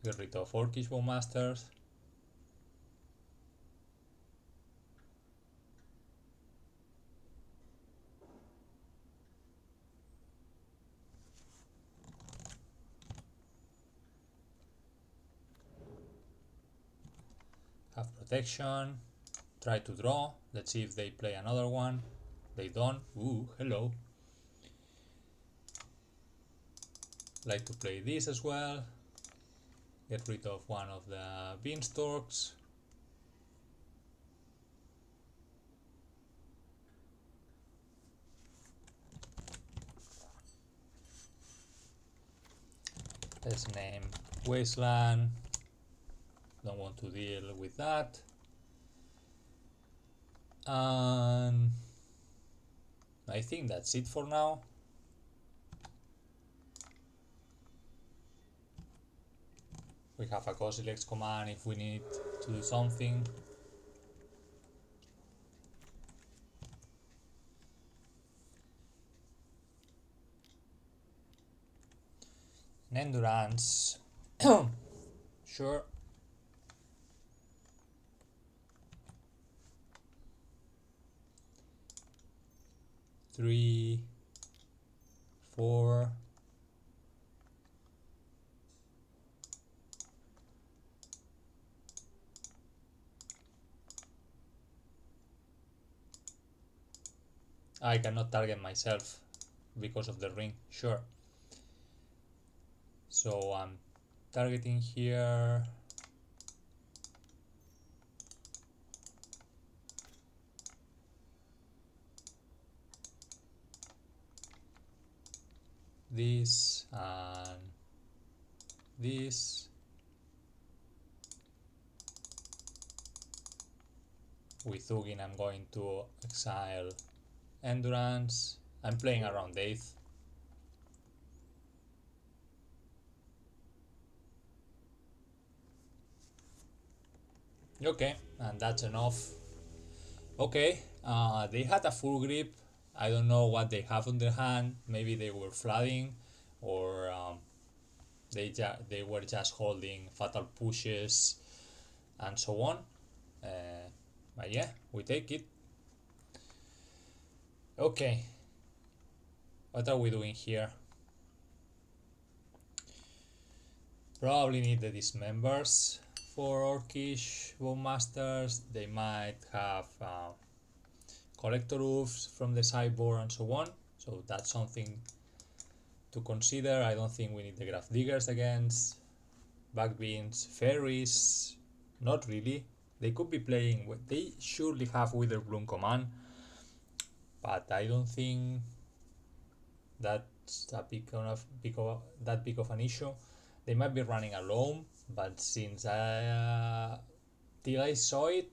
Get rid of Orcish Bowmasters. Have protection. Try to draw. Let's see if they play another one. They don't. Ooh, hello. Like to play this as well. Get rid of one of the beanstalks. Let's name Wasteland. Don't want to deal with that. And I think that's it for now. We have a Kozilek's command if we need to do something. An endurance. Sure. Three, 4. I cannot target myself because of the ring. Sure. So I'm targeting here. This and this. With Ugin I'm going to exile Endurance. I'm playing around 8th. Okay, and that's enough. Okay, they had a full grip. I don't know what they have on their hand. Maybe they were flooding, or they were just holding fatal pushes and so on. But yeah, we take it. Okay, what are we doing here? Probably need the dismembers for Orcish Bowmasters. They might have collector roofs from the sideboard and so on. So that's something to consider. I don't think we need the Graph Diggers against Backbeans. Fairies, not really. They could be playing with, they surely have Witherbloom command, but I don't think that's that big of an issue. They might be running alone, but since till I saw it,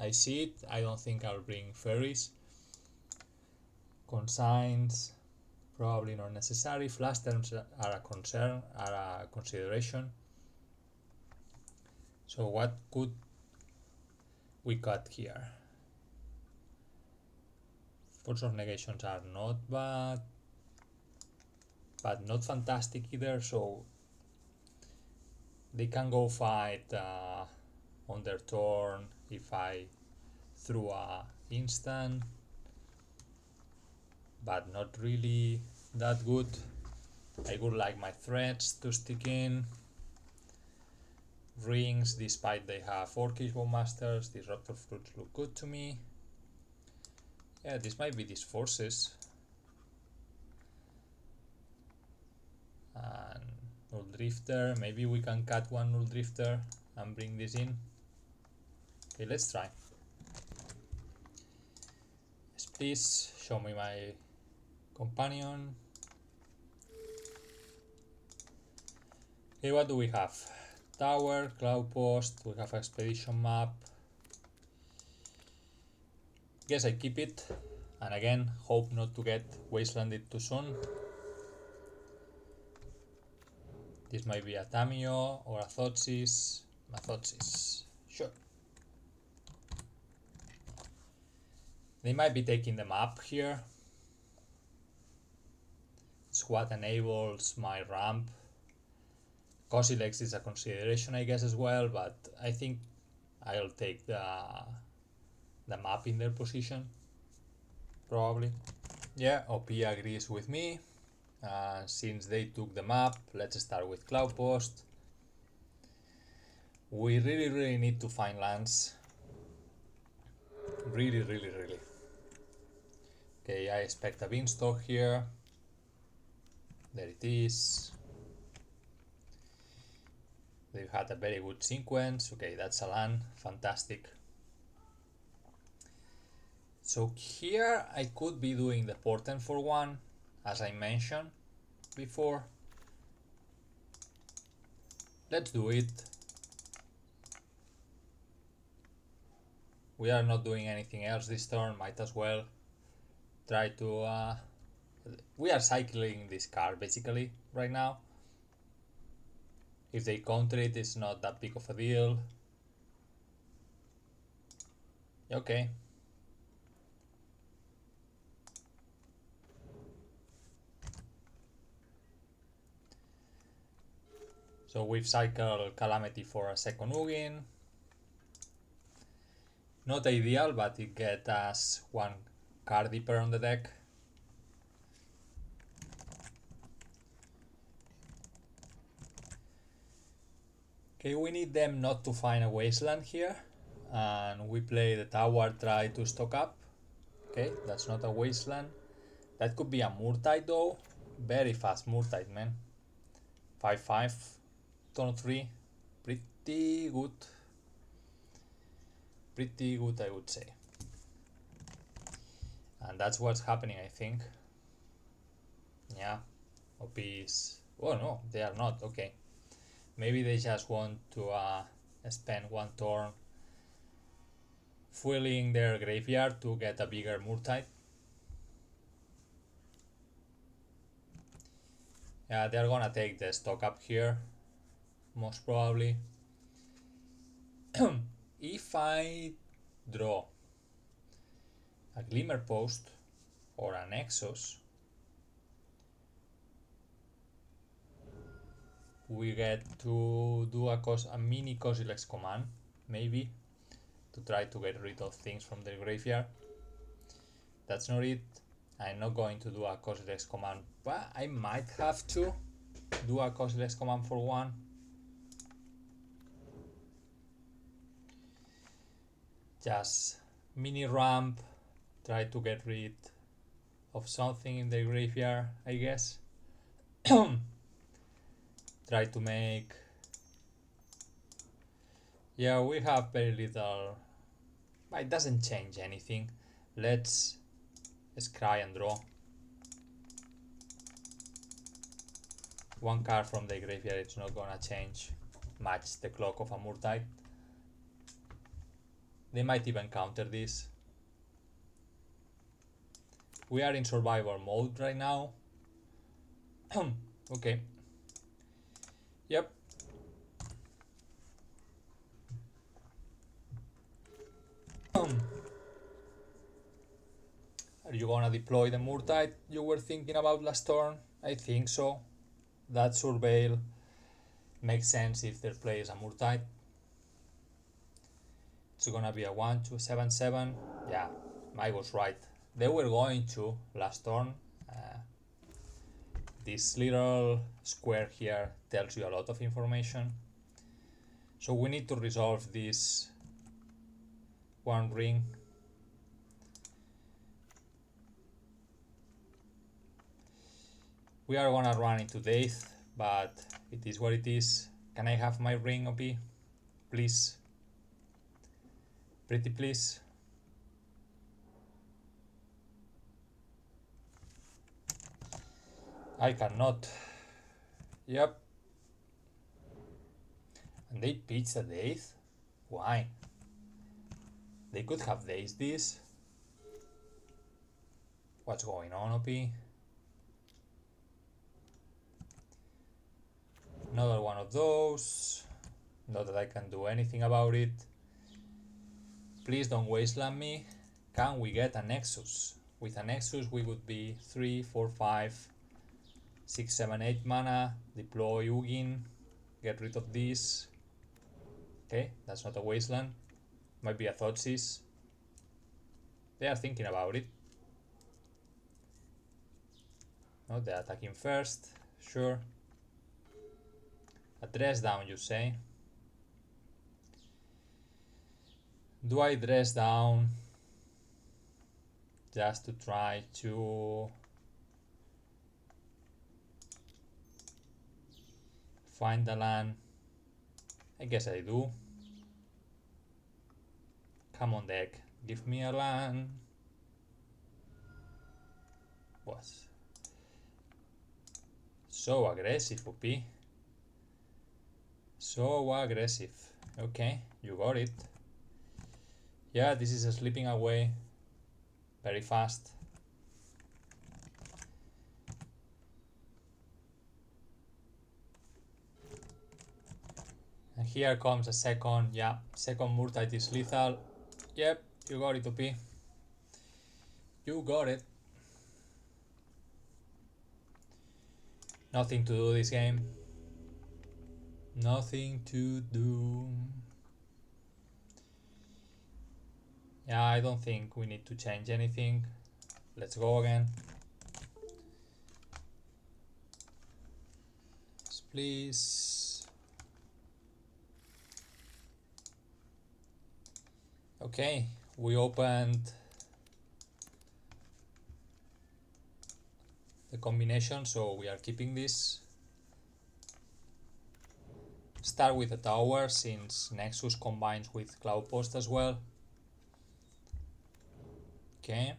I see it, I don't think I'll bring fairies. Consigns, probably not necessary. Flash terms are a concern, are a consideration. So what could we got here? Force of negations are not bad, but not fantastic either, so they can go fight on their turn if I threw a instant, but not really that good. I would like my threats to stick in. Rings, despite they have 4 Kishbone Masters, Disruptor Fruits look good to me. Yeah, this might be these forces. And Null Drifter, maybe we can cut one Null Drifter and bring this in. Okay, let's try. Yes, please show me my companion. Okay, what do we have? Tower, Cloudpost, we have Expedition Map. Guess I keep it, and again, hope not to get wastelanded too soon. This might be a Tamiyo or a Thoughtseize. A Thoughtseize, sure. They might be taking them up here. It's what enables my ramp. Kozilek is a consideration, I guess, as well, but I think I'll take the map in their position, probably. Yeah, OP agrees with me. Since they took the map, let's start with Cloudpost. We really need to find lands. Really. Okay, I expect a beanstalk here. There it is. They've had a very good sequence. Okay, that's a land. Fantastic. So here I could be doing the portent for one, as I mentioned before. Let's do it. We are not doing anything else this turn, might as well try to... we are cycling this card basically right now. If they counter it, it's not that big of a deal. Okay. So we've cycled Calamity for a second Ugin. Not ideal, but it gets us one card deeper on the deck. Okay, we need them not to find a wasteland here. And we play the tower, try to stock up. Okay, that's not a wasteland. That could be a Murtide though. Very fast Murtide, man. 5/5, turn 3. Pretty good. Pretty good, I would say. And that's what's happening, I think. Yeah, OPs. Oh no, they are not. Okay. Maybe they just want to spend one turn fueling their graveyard to get a bigger Murtide. Yeah, they're gonna take the stock up here, most probably. If I draw a Glimmer Post or a Nexus, we get to do a mini Kozilek's command, maybe, to try to get rid of things from their graveyard. That's not it. I'm not going to do a Kozilek's command, but I might have to do a Kozilek's command for one. Just mini ramp, try to get rid of something in the graveyard, I guess. Try to make... Yeah, we have very little... But it doesn't change anything. Let's scry and draw. One card from the graveyard, it's not gonna change much the clock of a Murtide. They might even counter this. We are in survival mode right now. Okay. Yep. Are you gonna deploy the Murtide you were thinking about last turn? I think so. That Surveil makes sense if their play is a Murtide. It's gonna be a 1-2-7-7. Yeah, I was right. They were going to last turn. This little square here tells you a lot of information. So we need to resolve this one ring. We are gonna run into death, but it is what it is. Can I have my ring, OP? Please. Pretty please. I cannot. Yep. And they pitched a death? Why? They could have dazed this. What's going on, OP? Another one of those. Not that I can do anything about it. Please don't wasteland me. Can we get a Nexus? With a Nexus we would be 3, 4, 5, 6, 7, 8 mana. Deploy Ugin. Get rid of this. Okay, that's not a wasteland. Might be a Thoughtseize. They are thinking about it. No, they're attacking first. Sure. A dress down, you say? Do I dress down just to try to find the land? I guess I do. Come on, deck, give me a land. Was so aggressive, OP. So aggressive. Okay, you got it. Yeah, this is slipping away very fast. And here comes a second, yeah, second Murtide is lethal. Yep, you got it, OP. You got it. Nothing to do this game. Nothing to do. Yeah, I don't think we need to change anything. Let's go again. Please. Okay, we opened the combination, so we are keeping this. Start with the tower since Nexus combines with Cloudpost as well. Okay.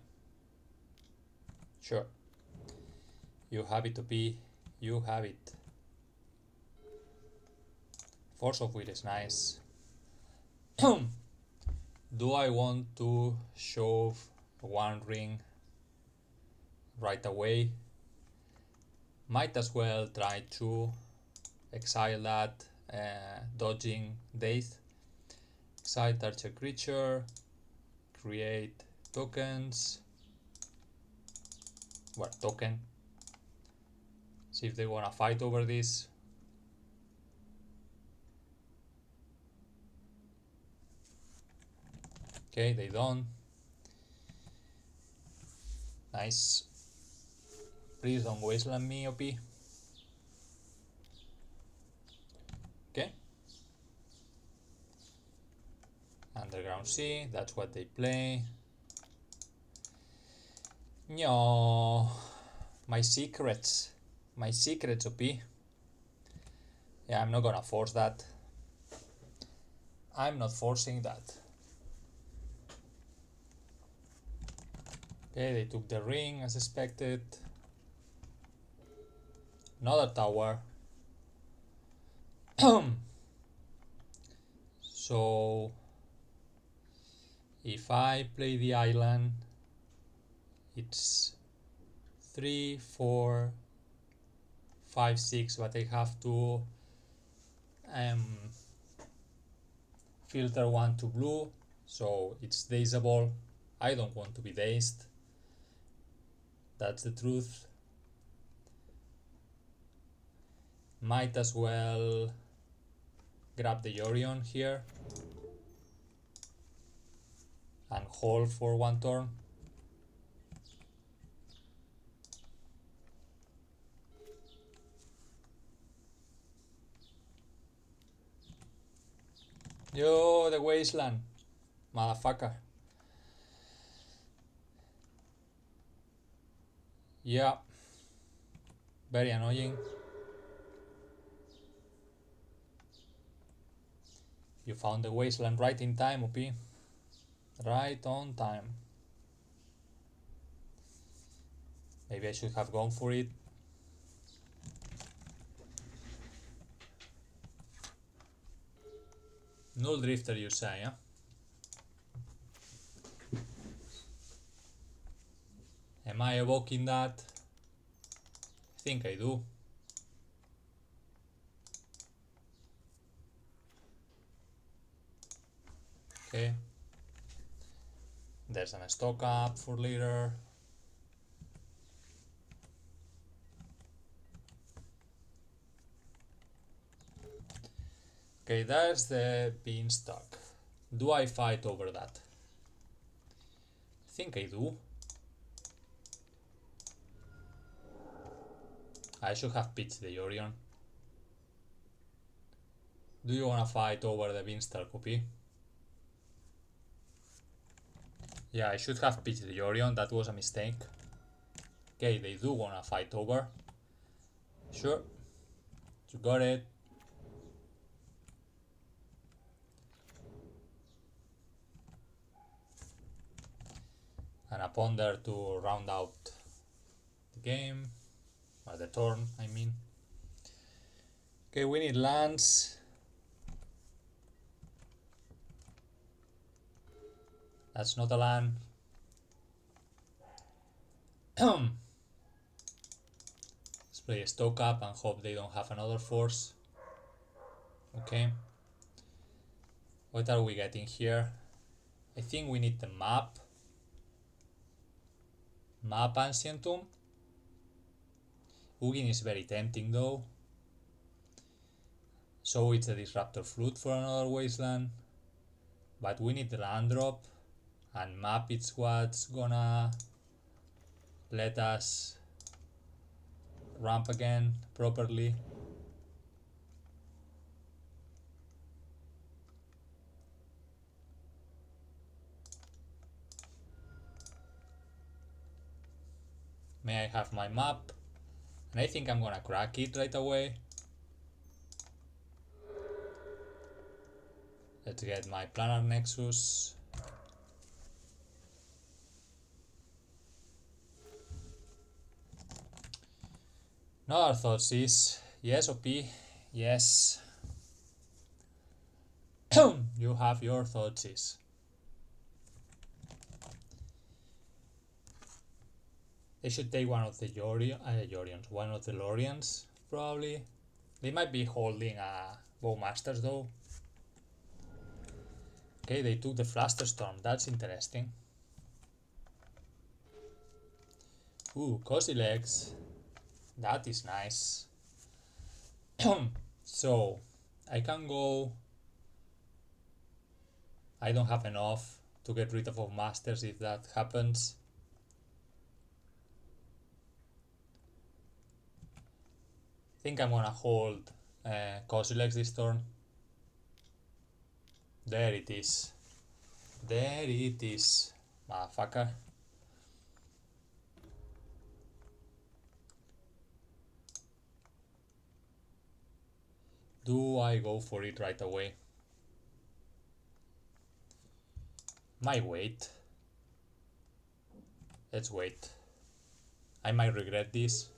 Sure. You have it, to be. You have it. Force of Will is nice. Do I want to shove one ring right away? Might as well try to exile that, dodging death. Exile target creature, create tokens. What token? See if they wanna fight over this. Okay, they don't. Nice. Please don't wasteland me, OP. Okay. Underground Sea, that's what they play. No, my secrets, OP. Yeah, I'm not gonna force that. I'm not forcing that. Okay, they took the ring as expected. Another tower. So if I play the island, it's 3, 4, 5, 6, but I have to filter 1 to blue, so it's dazable. I don't want to be dazed. That's the truth. Might as well grab the YORION here and hold for one turn. Yo, the wasteland, motherfucker. Yeah, very annoying. You found the wasteland right in time, OP. Right on time. Maybe I should have gone for it. Null drifter, you say, yeah? Am I evoking that? I think I do. Okay. There's an stock up for later. Okay, there's the beanstalk. Do I fight over that? I think I do. I should have pitched the YORION. Do you wanna fight over the beanstalk, copy? Yeah, I should have pitched the YORION, that was a mistake. Okay, they do wanna fight over. Sure. You got it. And a ponder to round out the game. Or the turn, I mean. Okay, we need lands. That's not a land. Let's play a stock up and hope they don't have another force. Okay. What are we getting here? I think we need the map. Map Ancientum. Ugin is very tempting though. So it's a Disruptor Flute for another wasteland. But we need the land drop. And map it's what's gonna let us ramp again properly. May I have my map? And I think I'm gonna crack it right away. Let's get my planar nexus. Another thoughts is yes, OP, yes. You have your thoughts is. They should take one of the Yorions, one of the Lorians, probably. They might be holding Bowmasters though. Okay, they took the Flusterstorm, that's interesting. Ooh, Cozy Legs. That is nice. So, I can go... I don't have enough to get rid of Masters if that happens. I think I'm gonna hold Cozy Legs this turn. There it is. There it is. Motherfucker. Do I go for it right away? Might wait. Let's wait. I might regret this.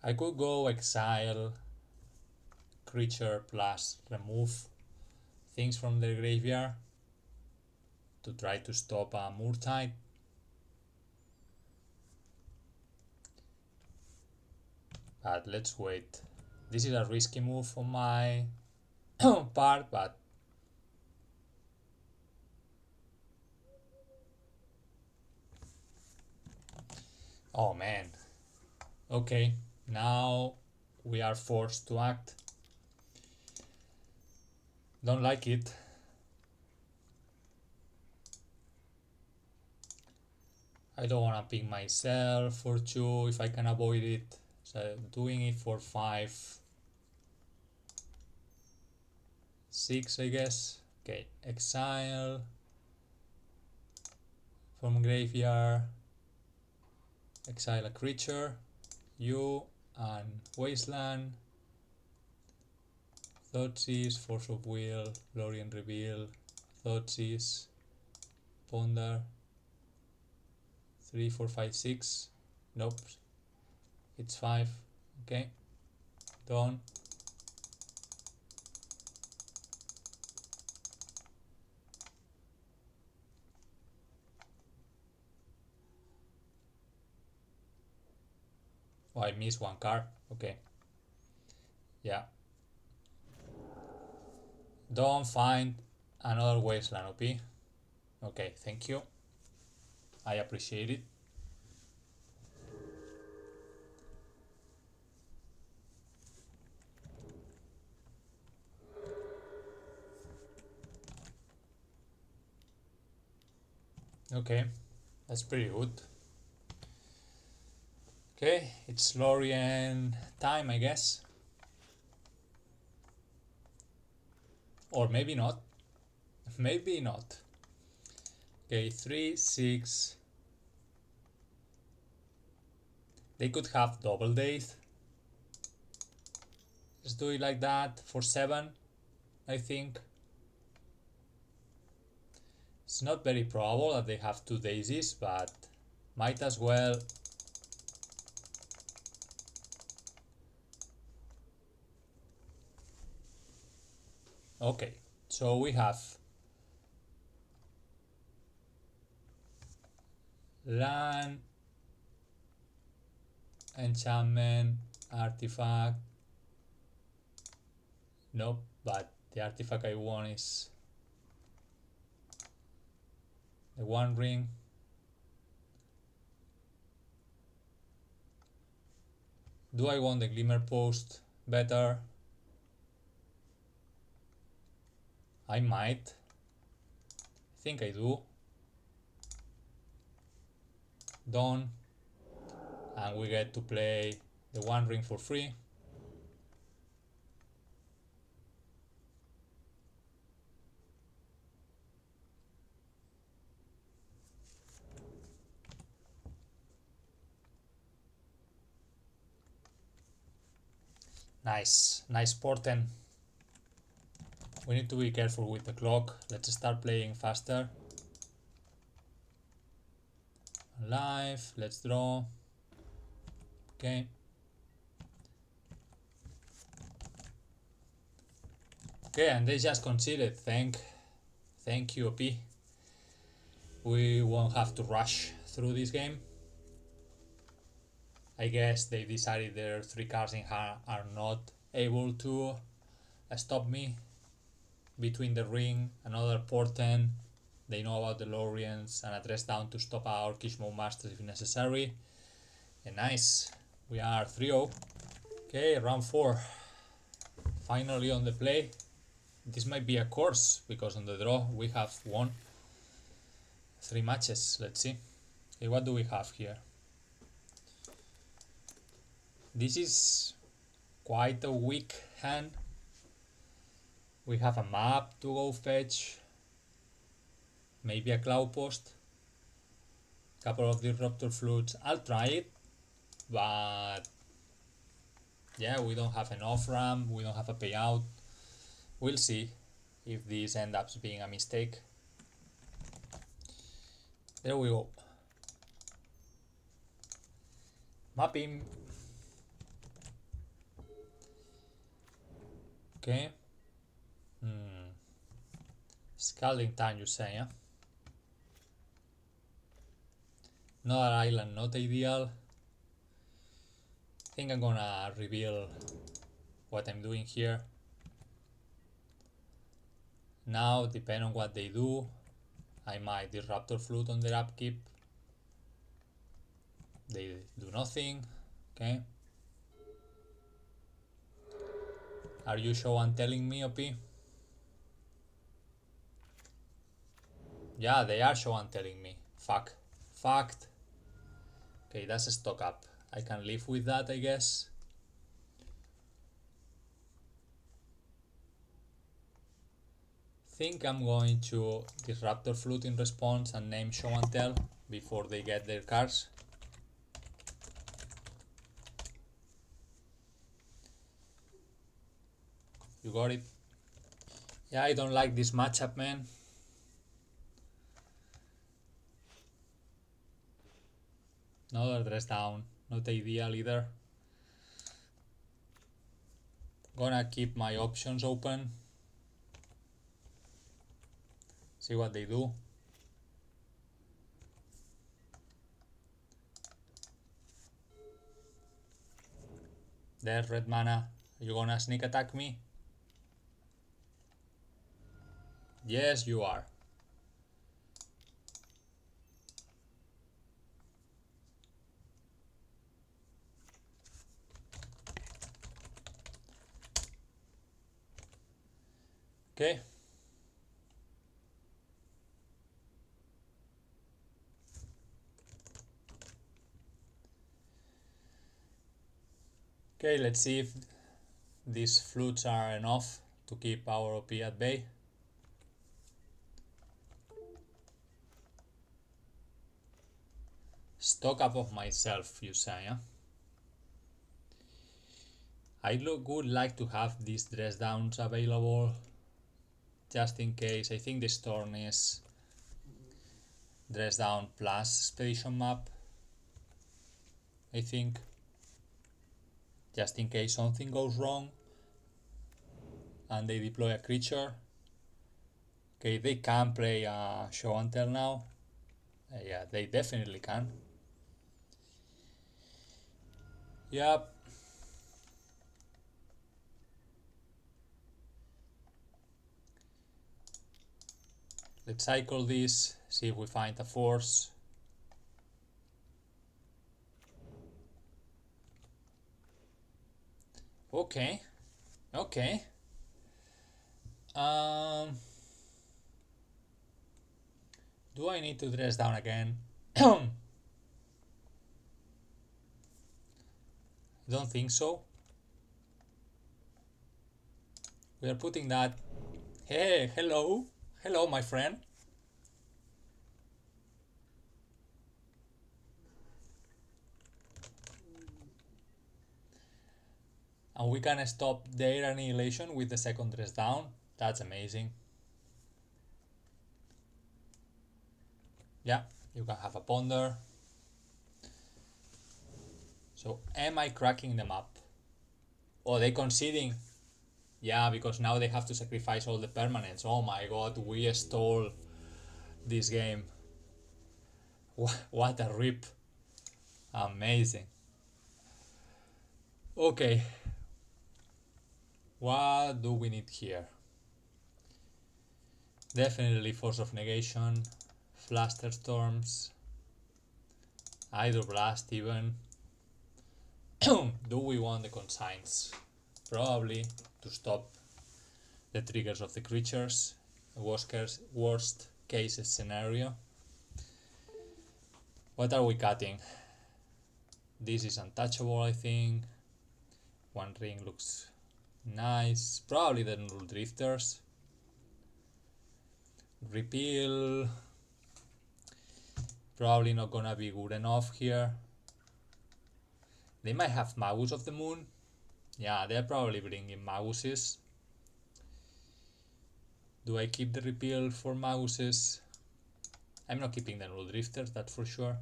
I could go exile creature plus remove things from their graveyard to try to stop a Murtide. But let's wait. This is a risky move on my part, but oh man. Okay, now we are forced to act. Don't like it. I don't wanna pick myself for 2 if I can avoid it. So doing it for 5, 6 I guess. Okay, exile from graveyard, exile a creature, you and wasteland, Thoughtseize, force of will, Lorien reveal, Thoughtseize, ponder, 3, 4, 5, 6. Nope, it's 5. Okay, done. Oh, I missed one card. Okay, yeah. Don't find another wasteland OP. Okay, thank you. I appreciate it. Okay, that's pretty good. Okay, it's Lorien time, I guess. Or maybe not. Maybe not. Okay, 3, 6. They could have double days. Let's do it like that for 7, I think. It's not very probable that they have 2 daisies, but might as well. Okay, so we have land, enchantment, artifact. Nope, but the artifact I want is the One Ring. Do I want the Glimmer Post better? I might. I think I do. Done. And we get to play the One Ring for free. Nice portent. We need to be careful with the clock. Let's start playing faster. Live, let's draw. Okay. Okay, and they just conceded. Thank you, OP. We won't have to rush through this game. I guess they decided their 3 cards in hand are not able to stop me. Between the ring, another portent. They know about the Loriens and a dress down to stop our Kishmo Masters if necessary. And nice. We are 3-0. Okay, round 4. Finally on the play. This might be a course because on the draw we have won 3 matches. Let's see. Okay, what do we have here? This is quite a weak hand. We have a map to go fetch. Maybe a Cloudpost. Couple of Disruptor Flutes. I'll try it. But yeah, we don't have an off-ramp. We don't have a payout. We'll see if this ends up being a mistake. There we go. Mapping. Okay. Scalding time, you say, yeah? Another island, not ideal. think I'm gonna reveal what I'm doing here. Now, depending on what they do, I might Disruptor Flute on their upkeep. They do nothing. Okay. Are you show and telling me, OP? Yeah, they are show and telling me. Fuck. Fact. Okay, that's a stock up. I can live with that, I guess. Think I'm going to Disruptor Flute in response and name show and tell before they get their cards. You got it? Yeah, I don't like this matchup, man. Another dress down. Not ideal either. Gonna keep my options open. See what they do. There's red mana. Are you gonna sneak attack me? Yes, you are. Okay. Okay, let's see if these flutes are enough to keep our OP at bay. Stock up of myself, you say, huh? I would like to have these dress downs available just in case. I think the Storm is dress down plus expedition map. I think just in case something goes wrong and they deploy a creature. Okay, they can play a show and tell now. Yeah, they definitely can. Yep. Let's cycle this, see if we find a force. Okay. Okay. Do I need to dress down again? Don't think so. We are putting that. Hey, hello. Hello, my friend. And we can stop their annihilation with the second dress down. That's amazing. Yeah, you can have a ponder. So am I cracking them up? Oh, they conceding. Yeah, because now they have to sacrifice all the permanents. Oh my god, we stole this game. What a rip. Amazing. Okay. What do we need here? Definitely Force of Negation, Fluster Storms, Hydroblast even. Do we want the consigns? Probably to stop the triggers of the creatures. Worst case scenario. What are we cutting? This is untouchable, I think. One ring looks nice. Probably the Null Drifters. Repeal. Probably not gonna be good enough here. They might have Magus of the Moon. Yeah, they're probably bringing Maguses. Do I keep the repeal for Maguses? I'm not keeping the Null Drifters, that's for sure.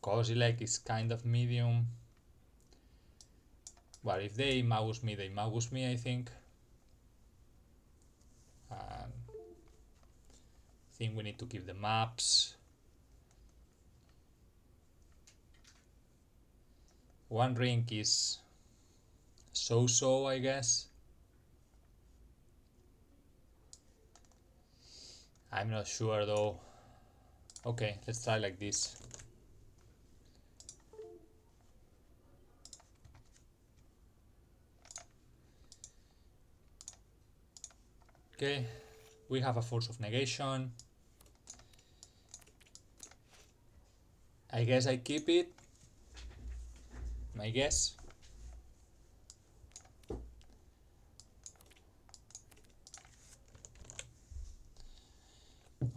Kozilek is kind of medium. But if they Magus me, they Magus me, I think. I think we need to keep the maps. One ring is so-so, I guess. I'm not sure though. Okay, let's try like this. Okay, we have a force of negation. I guess I keep it. My guess.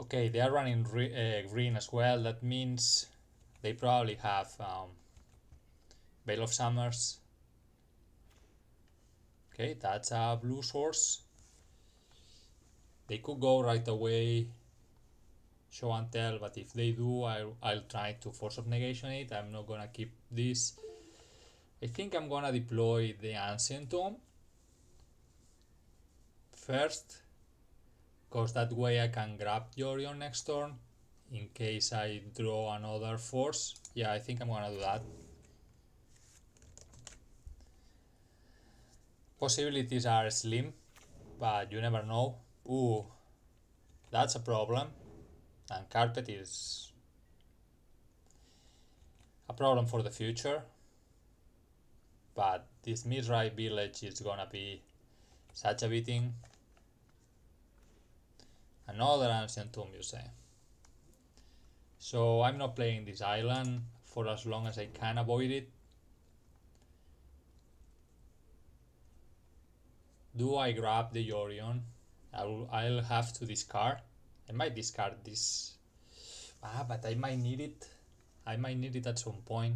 Okay, they are running green as well. That means they probably have Veil of Summers. Okay, that's a blue source. They could go right away, show and tell, but if they do, I'll try to force of negation it. I'm not gonna keep this. I think I'm gonna deploy the Ancient Tome first, because that way I can grab YORION next turn in case I draw another force. Yeah, I think I'm gonna do that. Possibilities are slim, but you never know. Ooh, that's a problem. And carpet is a problem for the future. But this mid-right village is gonna be such a beating. Another ancient tomb, you say. So I'm not playing this island for as long as I can avoid it. Do I grab the YORION? I'll have to discard. I might discard this. But I might need it. I might need it at some point.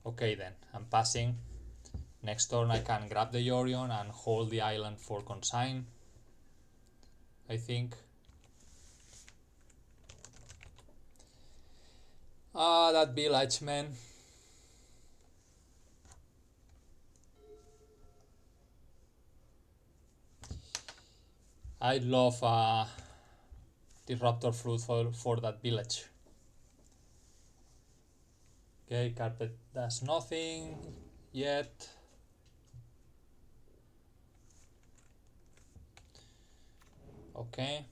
Okay then, I'm passing. Next turn I can grab the YORION and hold the island for consign, I think. That village, man. I love Disruptor Fruit for that village. Okay, carpet does nothing yet. Okay.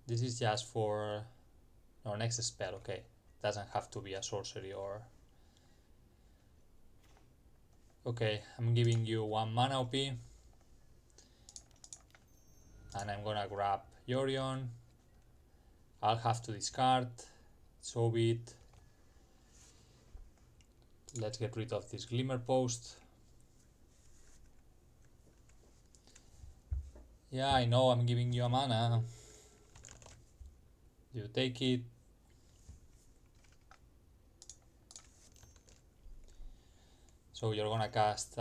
This is just for our next spell, okay. Doesn't have to be a sorcery or... Okay, I'm giving you 1 mana OP. And I'm gonna grab YORION. I'll have to discard. So be it. Let's get rid of this Glimmer Post. Yeah, I know I'm giving you a mana. You take it. So you're gonna cast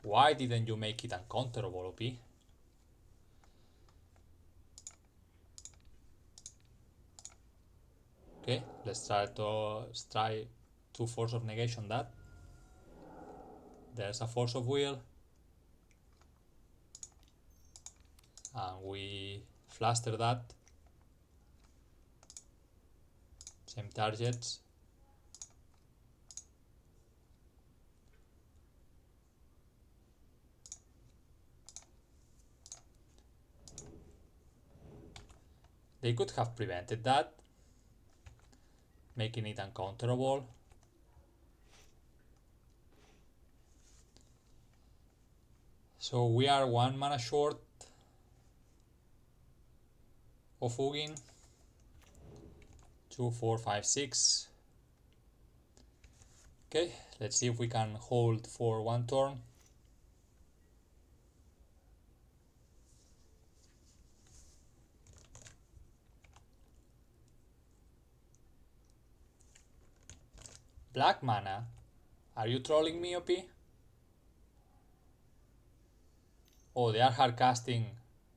why didn't you make it uncounterable, OP? Okay, let's try to force of negation that. There's a force of will. And we fluster that. Same targets. They could have prevented that, making it uncounterable. So we are 1 mana short of Ugin. 2, 4, 5, 6. Okay, let's see if we can hold for 1 turn. Black mana? Are you trolling me, OP? Oh, they are hard casting.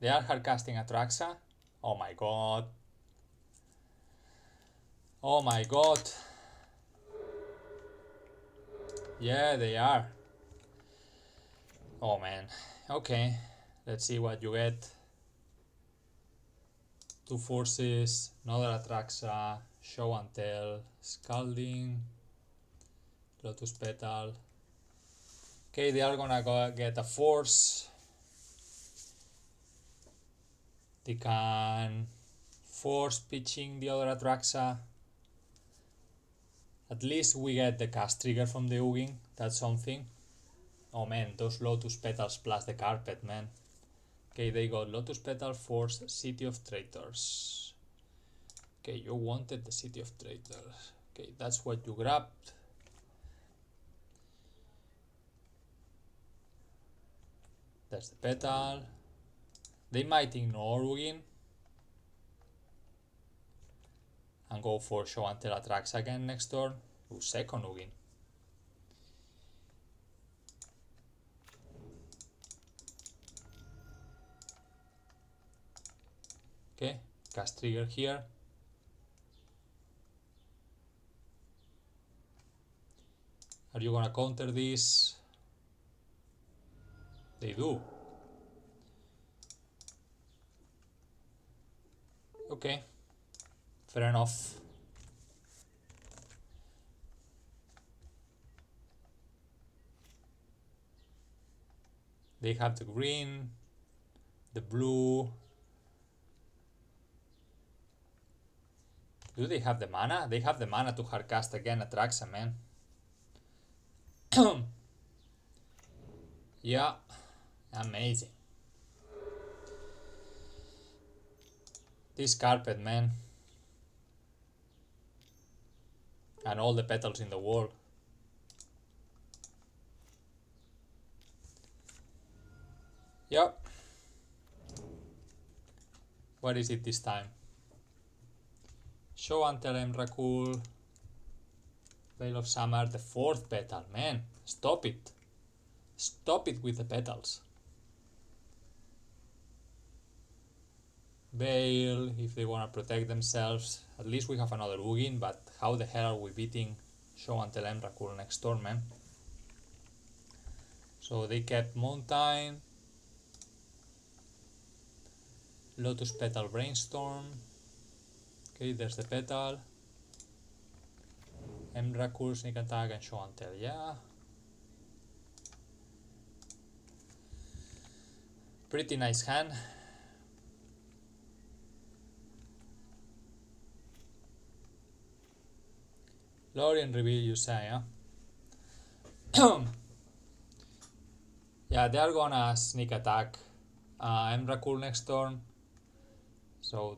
They are hard casting Atraxa? Oh my god. Oh my god. Yeah, they are. Oh man. Okay. Let's see what you get. Two forces, another Atraxa, show and tell, scalding, lotus petal. Okay, they are gonna go get a force. They can force pitching the other Atraxa. At least we get the cast trigger from the Ugin. That's something. Oh man, those lotus petals plus the carpet, man. Okay, they got lotus petal, force, city of traitors. Okay, you wanted the city of traitors. Okay, that's what you grabbed. That's the petal. They might ignore Ugin and go for show and tell Atraxa again next turn. Ooh, second Ugin. Okay, cast trigger here. Are you gonna counter this? They do. Okay, fair enough. They have the green, the blue. Do they have the mana? They have the mana to hardcast again Atraxa, man. Yeah, amazing. This carpet, man. And all the petals in the world. Yep. What is it this time? Show and tell Emrakul. Veil of Summer, the fourth petal. Man, stop it. Stop it with the petals. Veil, if they want to protect themselves. At least we have another Ugin, but how the hell are we beating Show and tell Emrakul next turn, man? So they kept Mountain, Lotus Petal Brainstorm. Okay, there's the petal. Emrakul, Sneak Attack, and Show and Tell, yeah. Pretty nice hand. Lorien reveal, you say, huh? Yeah, they are gonna Sneak Attack Emrakul next turn. So,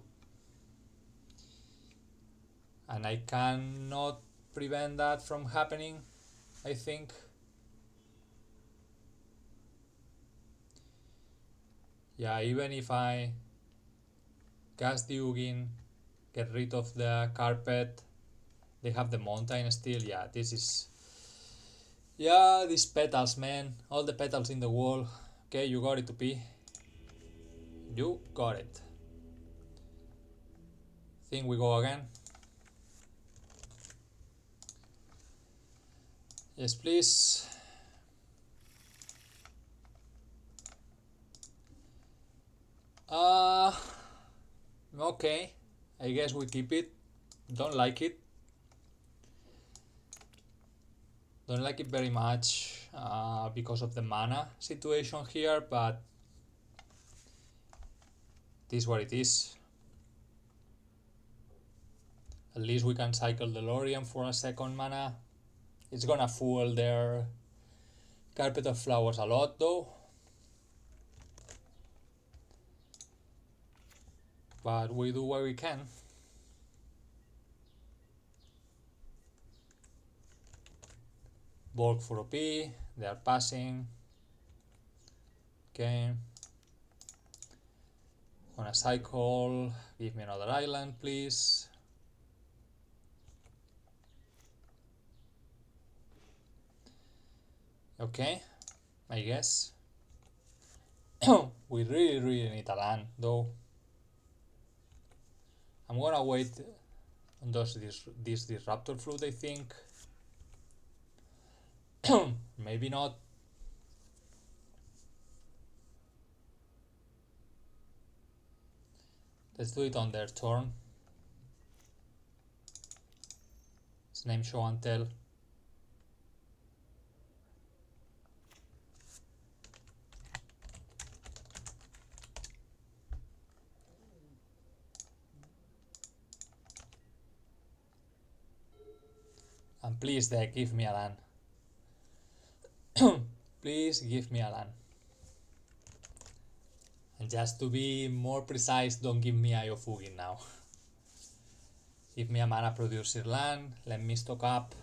and I cannot prevent that from happening, I think. Yeah, even if I cast the Ugin, get rid of the carpet, they have the mountain still. Yeah, this is... Yeah, these petals, man. All the petals in the wall. Okay, you got it to be. You got it. Think we go again. Yes, please. Okay. I guess we keep it. Don't like it. Don't like it very much because of the mana situation here, but it is what it is. At least we can cycle the Lorien for a second mana. It's gonna fool their Carpet of Flowers a lot though. But we do what we can. Bulk for OP, they are passing. Okay. On a cycle, give me another island, please. Okay, I guess. We really need a land, though. I'm gonna wait on this Disruptor Flute, I think. Maybe not. Let's do it on their turn. His name show and tell. And please, they give me a land. Please give me a land. And just to be more precise, don't give me Eye of Ugin now. Give me a mana producer land, let me stock up.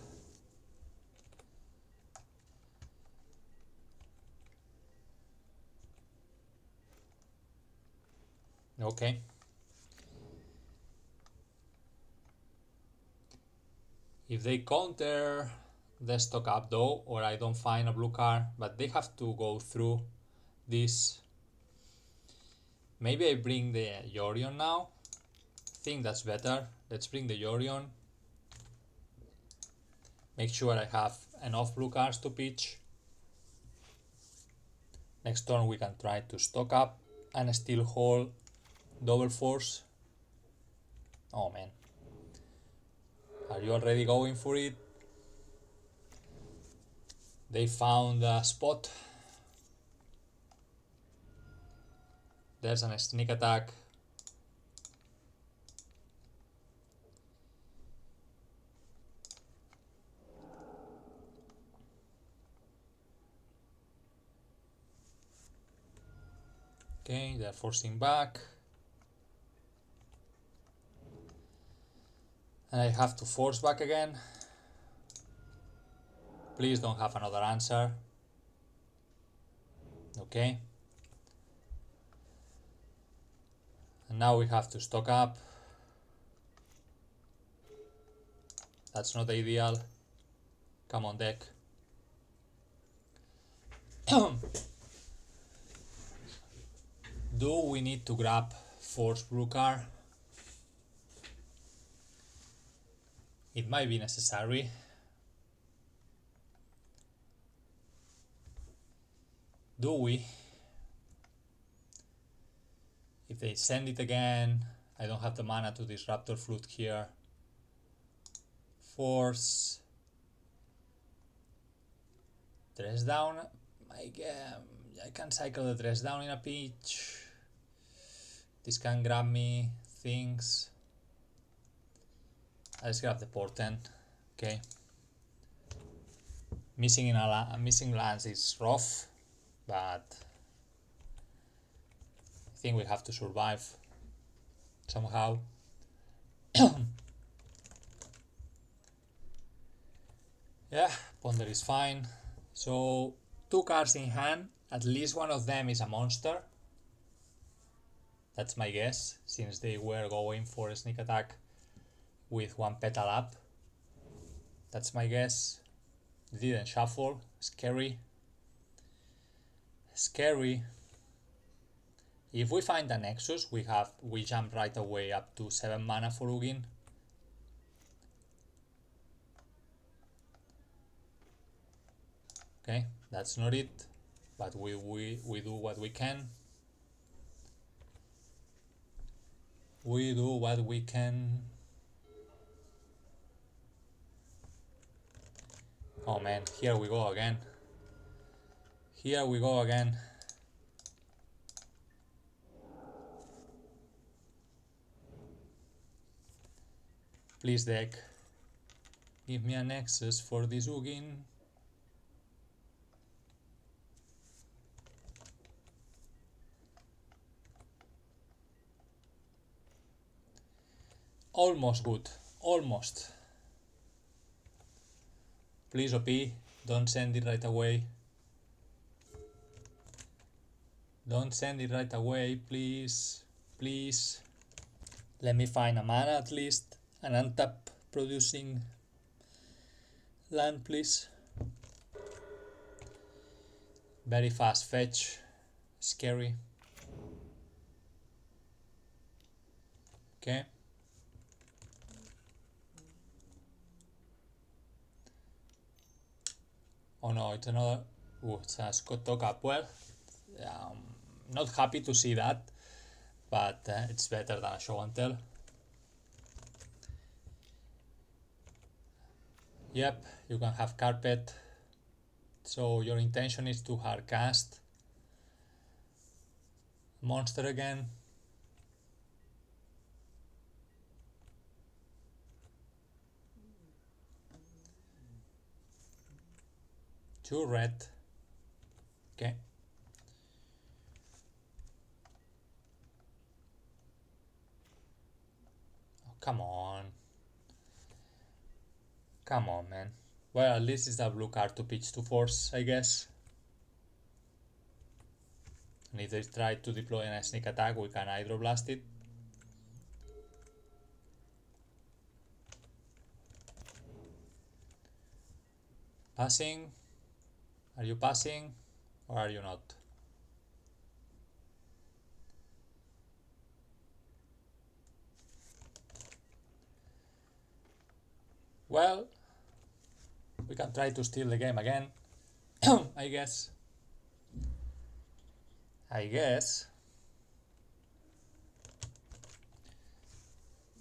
Okay. If they counter the stock up though, or I don't find a blue card, but they have to go through this. Maybe I bring the YORION now. I think that's better. Let's bring the YORION. Make sure I have enough blue cards to pitch. Next turn we can try to stock up and still hold double force. Oh man. Are you already going for it? They found a spot. There's a sneak attack. Okay, they're forcing back. And I have to force back again. Please don't have another answer. Okay. And now we have to stock up. That's not ideal. Come on, deck. Do we need to grab Force Blue card? It might be necessary. Do we? If they send it again, I don't have the mana to Disruptor Flute here. Force. Dress down. I can cycle the dress down in a pitch. This can grab me things. Let's grab the portent. Okay. Missing lands is rough, but I think we have to survive somehow. Yeah, Ponder is fine. So 2 cards in hand, at least one of them is a monster. That's my guess, since they were going for a sneak attack with 1 petal up. That's my guess. Didn't shuffle. Scary. Scary. If we find a Nexus, we jump right away up to 7 mana for Ugin. Okay, that's not it, but we do what we can. We do what we can. Oh man, here we go again. Here we go again. Please, deck, give me a Nexus for this Ugin. Almost good. Almost. Please, OP, don't send it right away. Don't send it right away, please. Please. Let me find a mana at least. An untap producing land, please. Very fast fetch. Scary. Okay. Oh no, it's another... Ooh, it's a Scott Toka. Well, not happy to see that, but it's better than a show and tell. Yep, you can have carpet. So your intention is to hard cast monster again. Two red. Okay. Oh, come on. Come on, man. Well, at least it's a blue card to pitch to force, I guess. And if they try to deploy a sneak attack, we can hydroblast it. Passing? Are you passing or are you not? Well, we can try to steal the game again. I guess.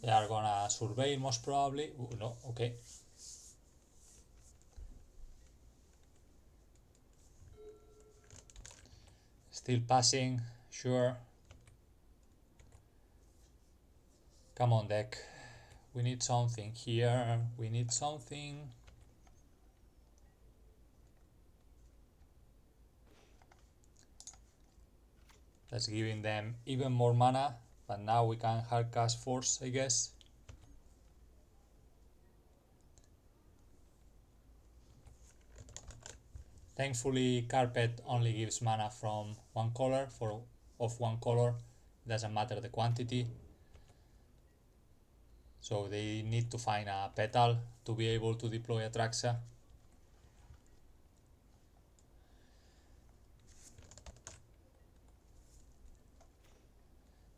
They are gonna survey most probably. Ooh, no, okay. Still passing, sure. Come on, deck. We need something here. We need something. That's giving them even more mana, but now we can hardcast force, I guess. Thankfully, carpet only gives mana from one color, of one color. Doesn't matter the quantity. So they need to find a petal to be able to deploy Atraxa.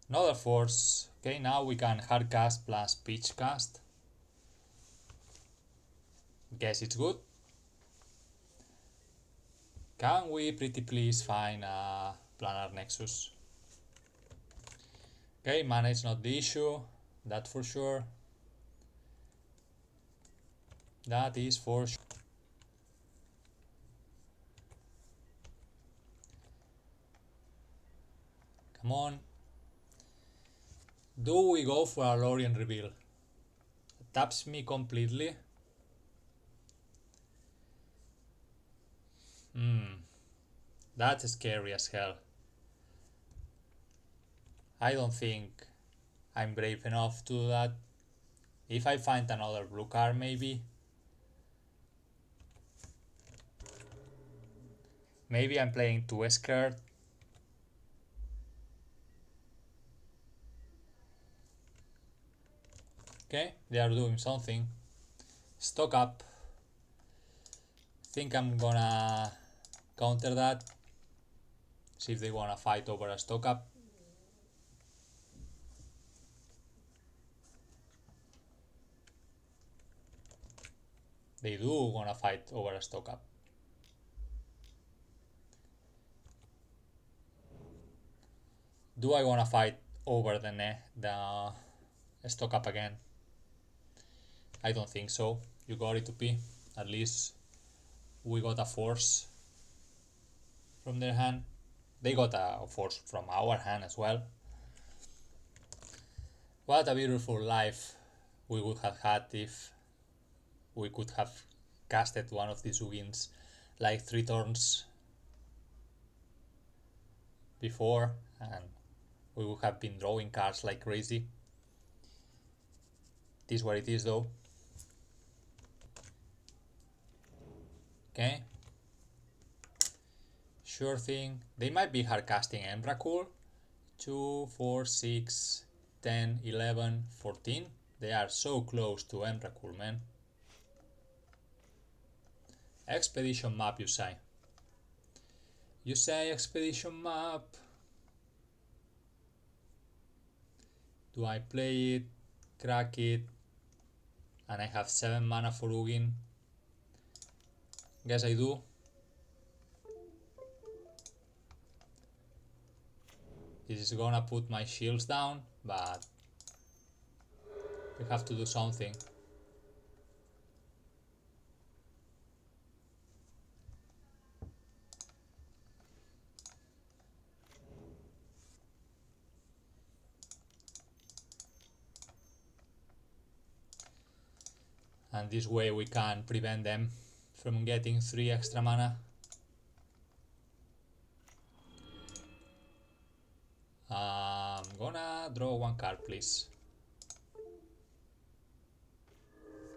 Another force. Okay, now we can hardcast plus pitch cast. Guess it's good. Can we pretty please find a planar nexus? Okay, mana is not the issue, that for sure. That is for sure. Come on. Do we go for a YORION reveal? Taps me completely. That's scary as hell. I don't think I'm brave enough to do that. If I find another blue card, maybe. Maybe I'm playing too scared. Okay, they are doing something. Stock up. Think I'm gonna counter that. See if they wanna fight over a stock up. They do wanna fight over a stock up. Do I wanna fight over the stock up again? I don't think so. You got it to P. At least we got a force from their hand. They got a force from our hand as well. What a beautiful life we would have had if we could have casted one of these Ugins like 3 turns before, and we would have been drawing cards like crazy. It is what it is though. Okay. Sure thing. They might be hard casting Emrakul. 2, 4, 6, 10, 11, 14. They are so close to Emrakul, man. Expedition map, you say. You say expedition map. Do I play it, crack it, and I have 7 mana for Ugin? Guess I do. This is gonna put my shields down, but we have to do something. And this way we can prevent them from getting 3 extra mana. I'm gonna draw 1 card, please.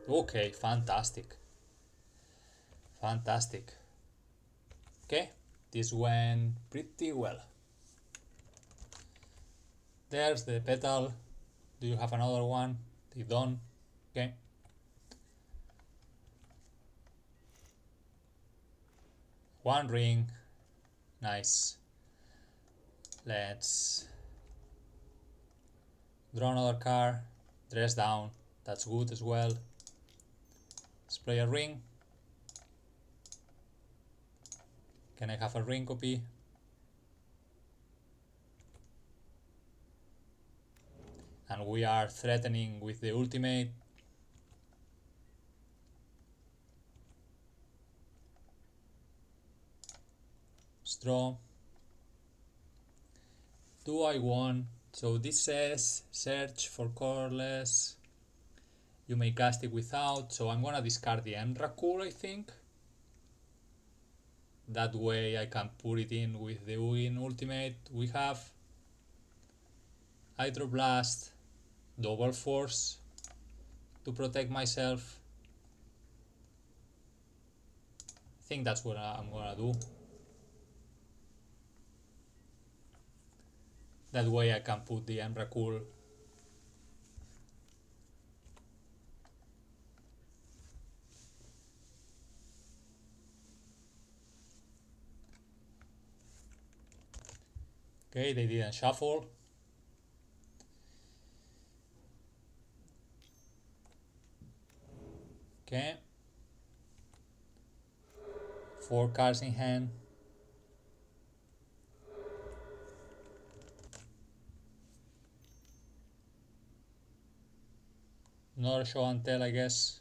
Okay, fantastic. Fantastic. Okay, this went pretty well. There's the petal. Do you have another one? They don't. Okay. One ring. Nice. Let's draw another card. Dress down. That's good as well. Let's play a ring. Can I have a ring copy? And we are threatening with the ultimate. Draw. Do I want? So this says search for colorless. You may cast it without. So I'm gonna discard the Emrakul, I think. That way I can put it in with the Ugin ultimate. We have Hydroblast, Double Force to protect myself. I think that's what I'm gonna do. That way I can put the Emrakul. Okay, they didn't shuffle. Okay. 4 cards in hand. Another show and tell, I guess.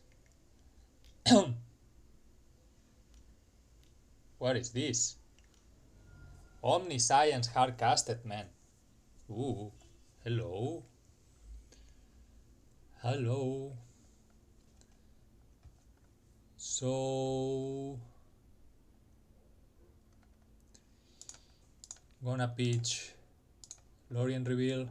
What is this? Omniscience hard casted, man. Ooh. Hello. Hello. So gonna pitch Lorien Reveal.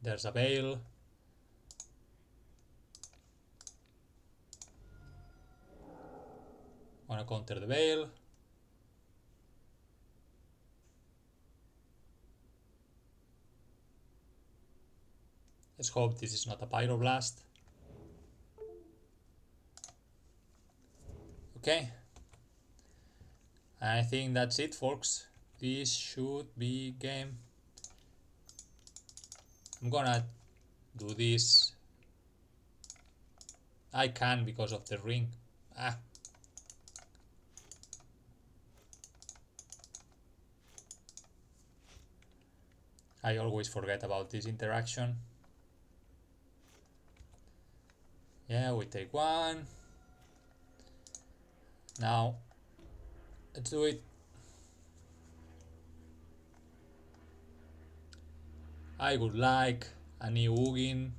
There's a Veil. Gonna counter the Veil. Let's hope this is not a Pyroblast. Okay. I think that's it, folks. This should be game. I'm gonna do this. I can because of the ring. Ah. I always forget about this interaction. Yeah, we take 1. Now, let's do it. I would like a new Ugin,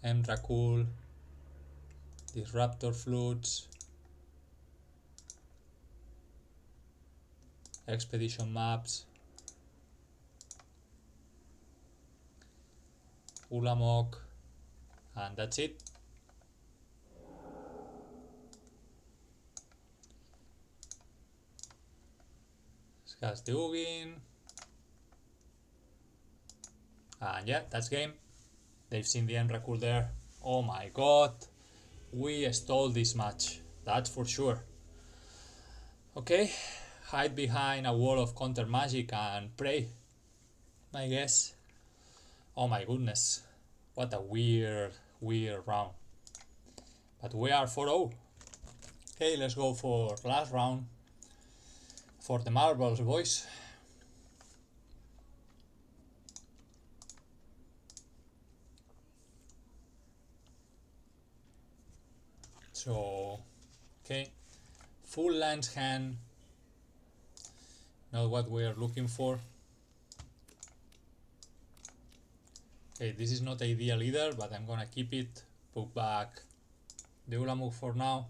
Emrakul, Disruptor Flutes, Expedition Maps, Ulamog, and that's it. Let's cast the Ugin. And yeah, that's game. They've seen the Emrakul there. Oh my god. We stole this match. That's for sure. Okay. Hide behind a wall of counter magic and pray, I guess. Oh my goodness. What a weird round. But we are 4-0. Okay, let's go for last round for the marbles, boys. So, okay, full lance hand, not what we are looking for. Okay, this is not ideal either, but I'm gonna keep it. Put back the Ulamog for now.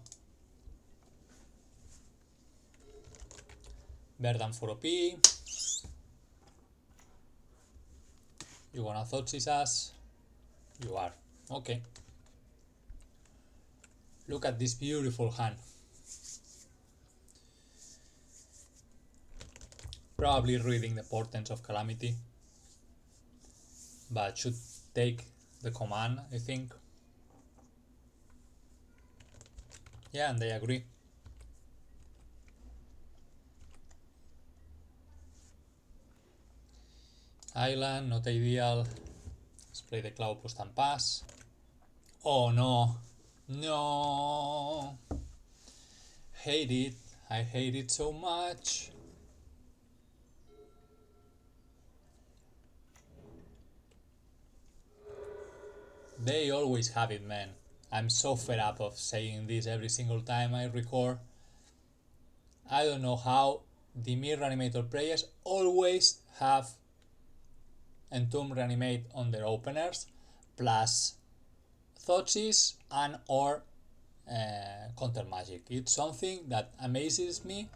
Verdant for OP. You gonna Thoughtseize us? You are. Okay. Look at this beautiful hand. Probably reading the Portents of Calamity, but should take the command, I think. Yeah, and they agree. Island, not ideal. Let's play the Cloudpost and pass. Oh no! No! Hate it. I hate it so much. They always have it, man. I'm so fed up of saying this every single time I record. I don't know how Dimir Reanimator players always have Entomb Reanimate on their openers, plus Thoughtseize and or Counter Magic. It's something that amazes me.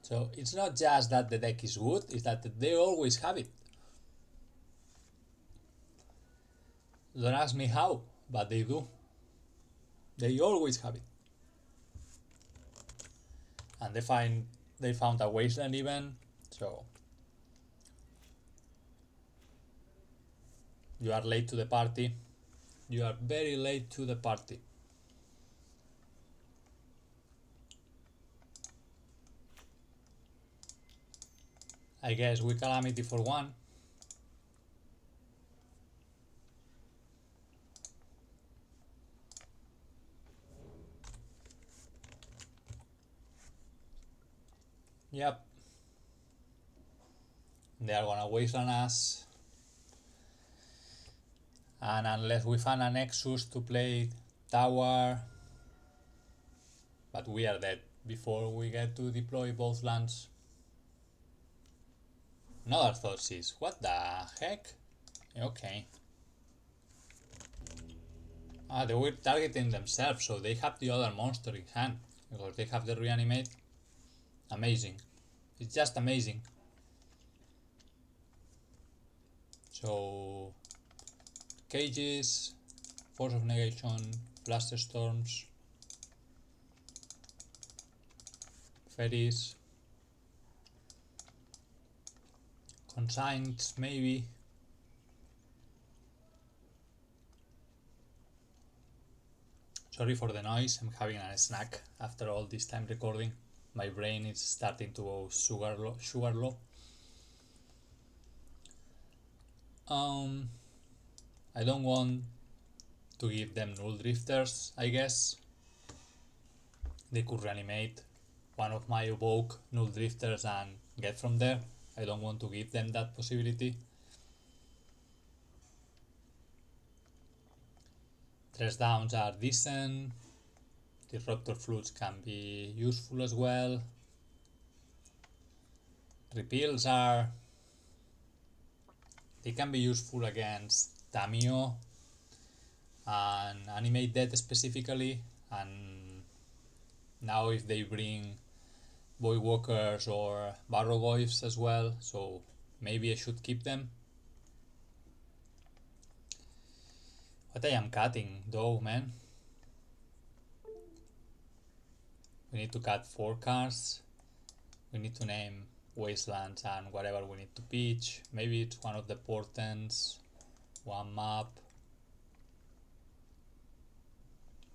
So it's not just that the deck is good, it's that they always have it. Don't ask me how, but they do. They always have it. And they found a wasteland even, so you are late to the party. You are very late to the party. I guess we Calamity for one. Yep. They are gonna wasteland us. And unless we find a Nexus to play tower, but we are dead before we get to deploy both lands. Another Thoughtseize. What the heck? Okay. Ah, they were targeting themselves, so they have the other monster in hand because they have the Reanimate. Amazing. It's just amazing. So cages, Force of Negation, Blaster Storms, Fairies, Consigns maybe. Sorry for the noise, I'm having a snack after all this time recording. My brain is starting to go sugar low. I don't want to give them Null Drifters, I guess. They could reanimate one of my Evoke Null Drifters and get from there. I don't want to give them that possibility. Tres downs are decent. Disruptor Flutes can be useful as well. Repeals are... they can be useful against Tamio and Animate Death specifically, and now if they bring Voidwalkers or Barrogoyfs as well, so maybe I should keep them. What I am cutting though, man? We need to cut 4 cards. We need to name Wastelands and whatever we need to pitch. Maybe it's one of the portents, one map.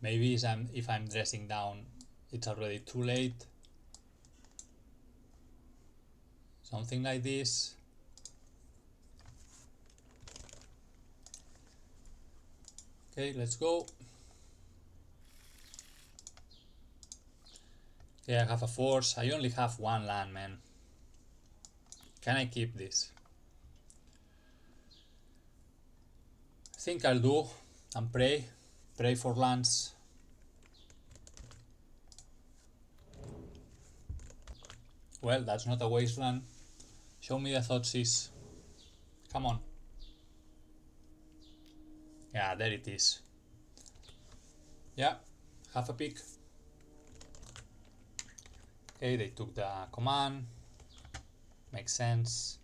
Maybe if I'm dressing down, it's already too late. Something like this. Okay, let's go. Okay, I have a force. I only have one land, man. Can I keep this? I think I'll do and pray. Pray for lands. Well, that's not a wasteland. Show me the Thoughtseize. Come on. Yeah, there it is. Yeah, have a pick. Okay, they took the command. Makes sense.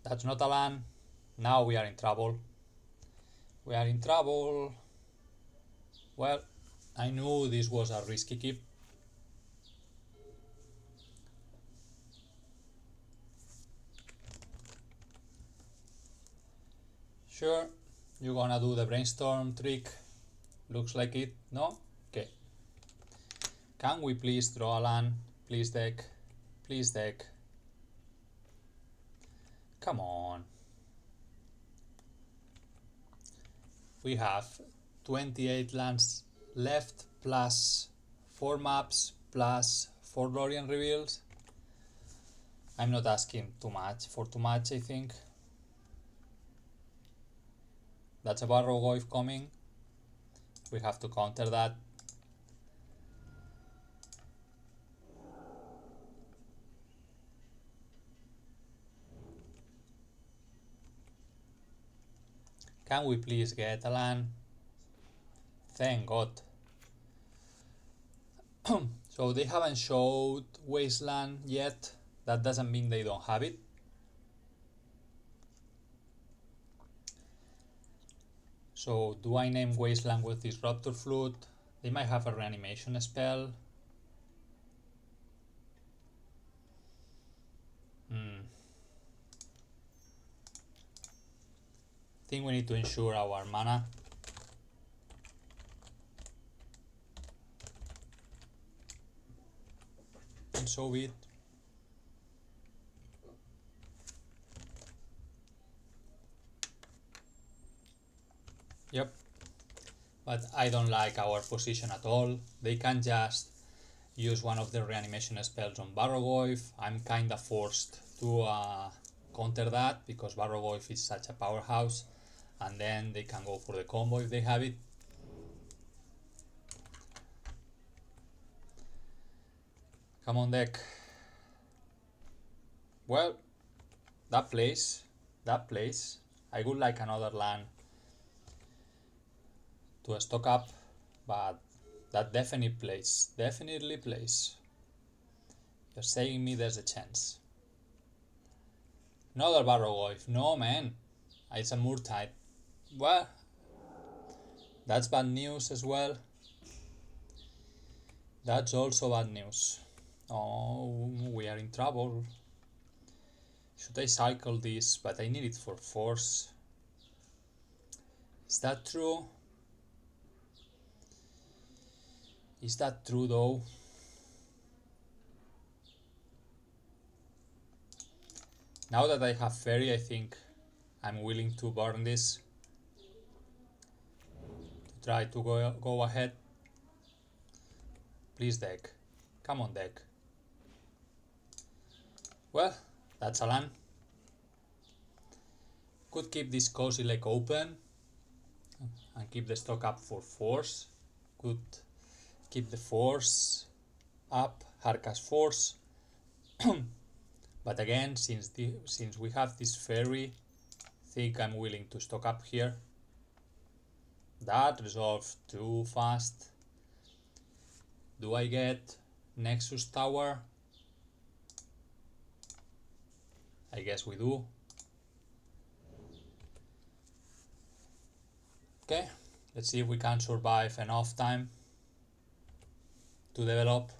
That's not a land. Now we are in trouble. We are in trouble. Well, I knew this was a risky keep. Sure, you're gonna do the brainstorm trick. Looks like it, no? Okay. Can we please draw a land? Please deck. Please deck. Come on. We have 28 lands left plus 4 maps plus 4 YORION reveals. I'm not asking too much for too much, I think. That's a Barrogoyf coming. We have to counter that. Can we please get a land? Thank God. So they haven't showed Wasteland yet. That doesn't mean they don't have it. So do I name Wasteland with Disruptor Flute? They might have a reanimation spell. I think we need to ensure our mana. And so be it. Yep. But I don't like our position at all. They can just use one of the reanimation spells on Barrogoyf. I'm kinda forced to counter that because Barrogoyf is such a powerhouse, and then they can go for the combo if they have it. Come on, deck. Well, that plays. I would like another land to stock up, but that definitely plays. You're saying me there's a chance. Another Barrogoyf, no man, it's a Murtide. Well, that's bad news as well. That's also bad news. Oh, we are in trouble. Should I cycle this? But I need it for force. Is that true? Is that true though? Now that I have Fairy, I think I'm willing to burn this. To try to go ahead. Please deck. Come on, deck. Well, that's a land. Could keep this Cozy Lake open and keep the stock up for force. Could keep the force up, Harka's force. But again, since we have this Fairy, I think I'm willing to stock up here. That resolved too fast. Do I get Nexus Tower? I guess we do. Okay, let's see if we can survive enough time to develop.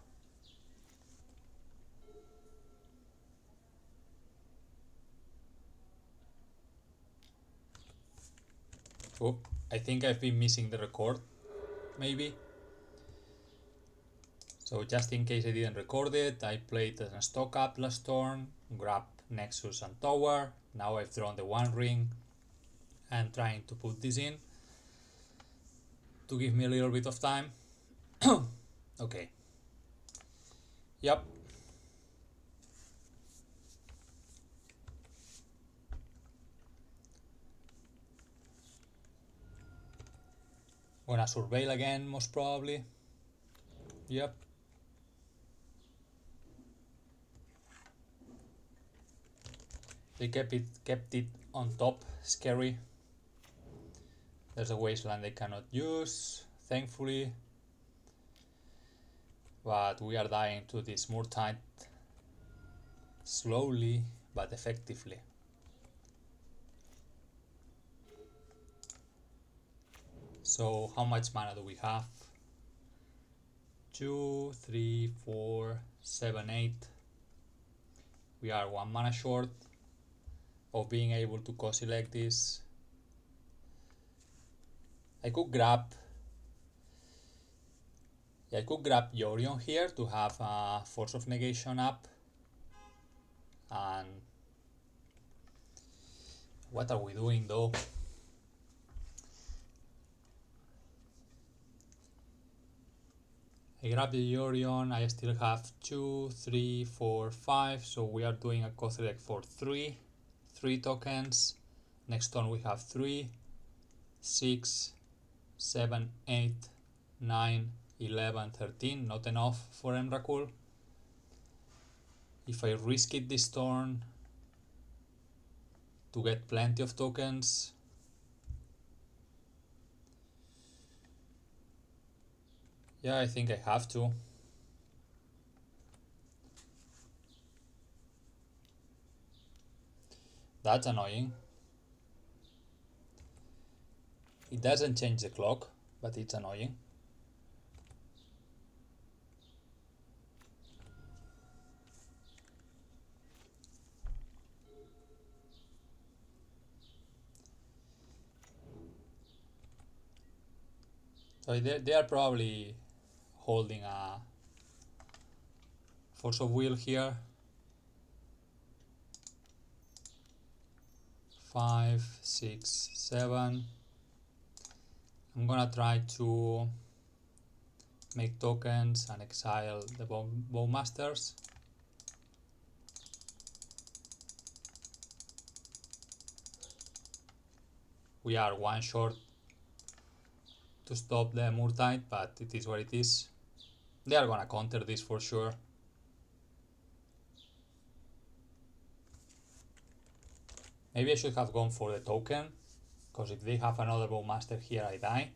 Oh, I think I've been missing the record, maybe. So just in case I didn't record it, I played a stock up last turn, grab Nexus and Tower. Now I've drawn the one ring and trying to put this in to give me a little bit of time. Okay. Yep. Gonna surveil again, most probably. Yep. They kept it on top. Scary. There's a wasteland they cannot use, thankfully. But we are dying to this Murtide slowly but effectively. So how much mana do we have? 2, 3, 4, 7, 8. We are 1 mana short of being able to co-select this. I could grab YORION here to have a Force of Negation up. And what are we doing though? I grab the YORION, I still have 2, 3, 4, 5, so we are doing a co-select for 3 tokens. Next turn we have 3, 6, 7, 8, 9, 11, 13, not enough for Emrakul. If I risk it this turn to get plenty of tokens, yeah, I think I have to. That's annoying. It doesn't change the clock, but it's annoying. So they are probably holding a Force of Will here. 5, 6, 7. I'm gonna try to make tokens and exile the Bowmasters. We are 1 short to stop the Murtide, but it is what it is. They are gonna counter this for sure. Maybe I should have gone for the token, because if they have another Bowmaster here, I die.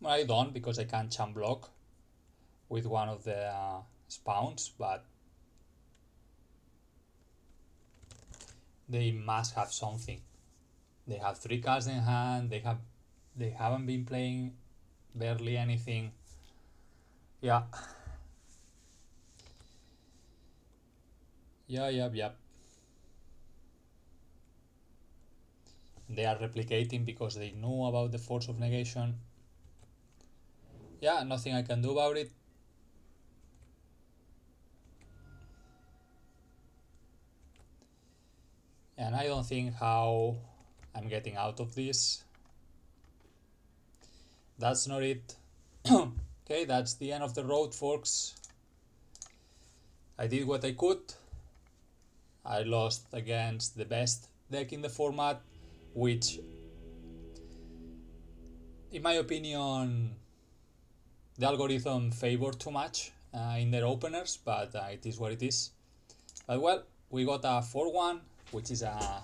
Well, I don't, because I can't champ block with one of the spawns, but they must have something. They have 3 cards in hand, they haven't been playing barely anything. Yeah. Yep. They are replicating because they know about the Force of Negation. Yeah, nothing I can do about it. And I don't think how I'm getting out of this. That's not it. Okay, that's the end of the road, folks. I did what I could. I lost against the best deck in the format, which, in my opinion, the algorithm favored too much in their openers, but it is what it is. But well, we got a 4-1, which is a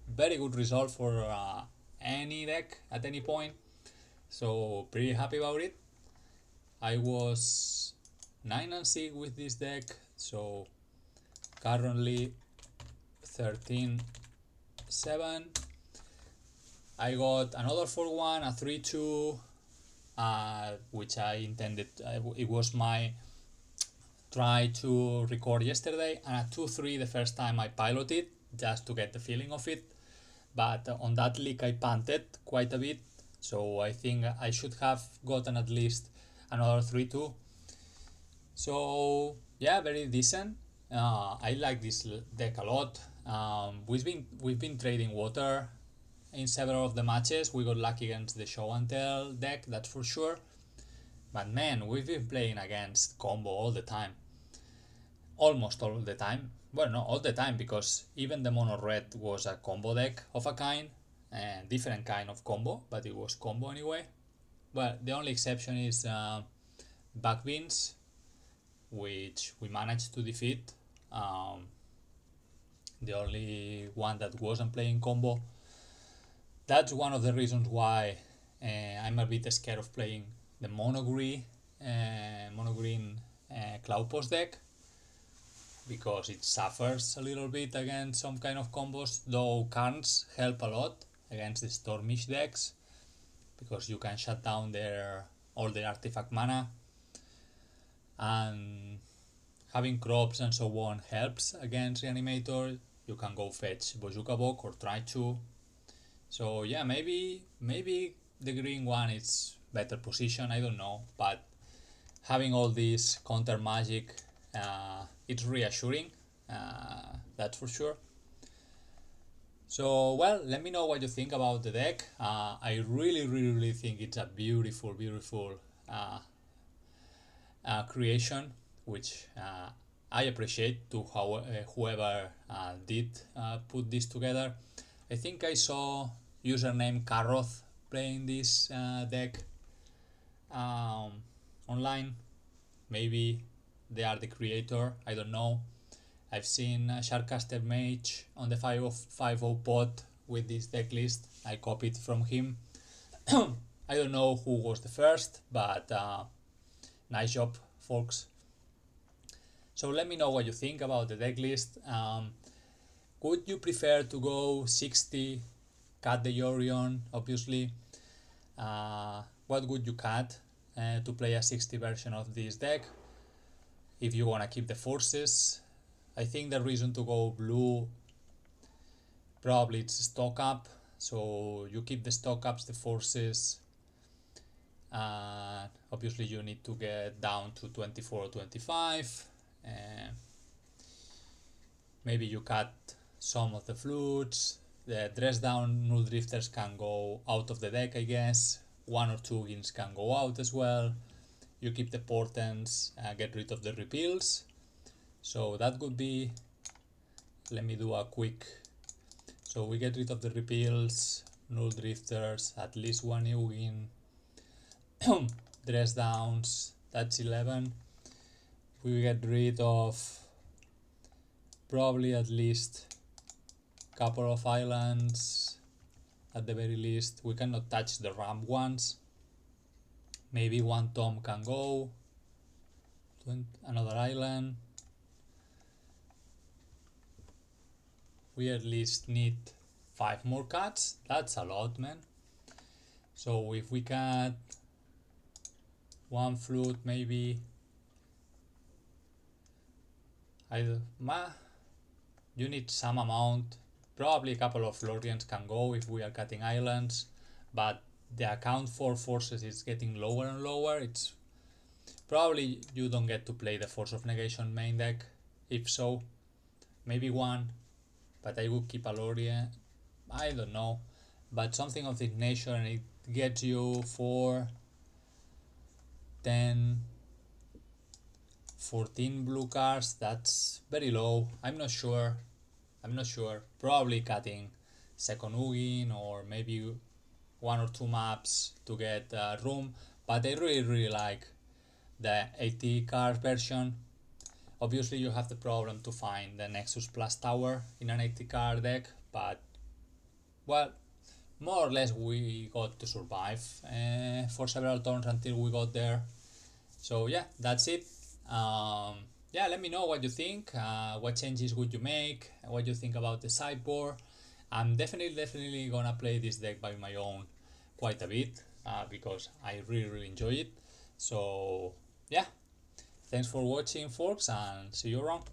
very good result for any deck at any point. So pretty happy about it. I was 9-6 with this deck, so currently 13-7. I got another 4-1, a 3-2, which I intended, it was my try to record yesterday, and a 2-3 the first time I piloted, just to get the feeling of it. But on that league I punted quite a bit, so I think I should have gotten at least another 3-2. So yeah, very decent. I like this deck a lot. We've been trading water in several of the matches. We got lucky against the show and tell deck, that's for sure. But man, we've been playing against combo all the time. Almost all the time. Well, not all the time, because even the mono red was a combo deck of a kind, and different kind of combo, but it was combo anyway. Well, the only exception is Backbeans, which we managed to defeat. The only one that wasn't playing combo. That's one of the reasons why I'm a bit scared of playing the mono-green Cloudpost deck, because it suffers a little bit against some kind of combos, though Karns help a lot against the Stormish decks, because you can shut down all their artifact mana, and having crops and so on helps against Reanimator. You can go fetch Bojuka Bok or try to. So yeah, maybe the green one is better position, I don't know, but having all this counter magic, it's reassuring, that's for sure. So well, let me know what you think about the deck. I really think it's a beautiful creation, which I appreciate to whoever did put this together. I think I saw username Carroth playing this deck online. Maybe they are the creator, I don't know. I've seen Sharkcaster Mage on the 5.0 pod with this deck list. I copied from him. I don't know who was the first, but nice job, folks. So let me know what you think about the deck list. Would you prefer to go 60, cut the YORION, obviously? What would you cut to play a 60 version of this deck? If you want to keep the forces, I think the reason to go blue, probably it's stock up. So you keep the stock ups, the forces. Obviously you need to get down to 24 or 25. Maybe you cut some of the flutes. The dress down null drifters can go out of the deck, I guess. 1 or 2 gins can go out as well. You keep the portents, get rid of the repeals. So that would be, let me do a quick, so we get rid of the repeals, null drifters, at least 1 Ugin, dress downs, that's 11. We get rid of probably at least couple of islands at the very least. We cannot touch the ramp ones. Maybe 1 Tom can go to another island. We at least need 5 more cuts. That's a lot, man. So if we cut 1 flute, maybe you need some amount. Probably a couple of Florians can go if we are cutting islands, but the account for forces is getting lower and lower. It's probably you don't get to play the Force of Negation main deck. If so, maybe 1, but I would keep a Lorien. I don't know, but something of this nature, and it gets you 4, 10, 14 blue cards. That's very low. I'm not sure. Probably cutting second Ugin or maybe 1 or 2 maps to get room. But I really like the 80 card version. Obviously you have the problem to find the Nexus Plus Tower in an 80 card deck, but well, more or less we got to survive for several turns until we got there. So yeah, that's it. Yeah, let me know what you think. What changes would you make? What you think about the sideboard? I'm definitely gonna play this deck by my own quite a bit because I really enjoy it. So yeah, thanks for watching, folks, and see you around.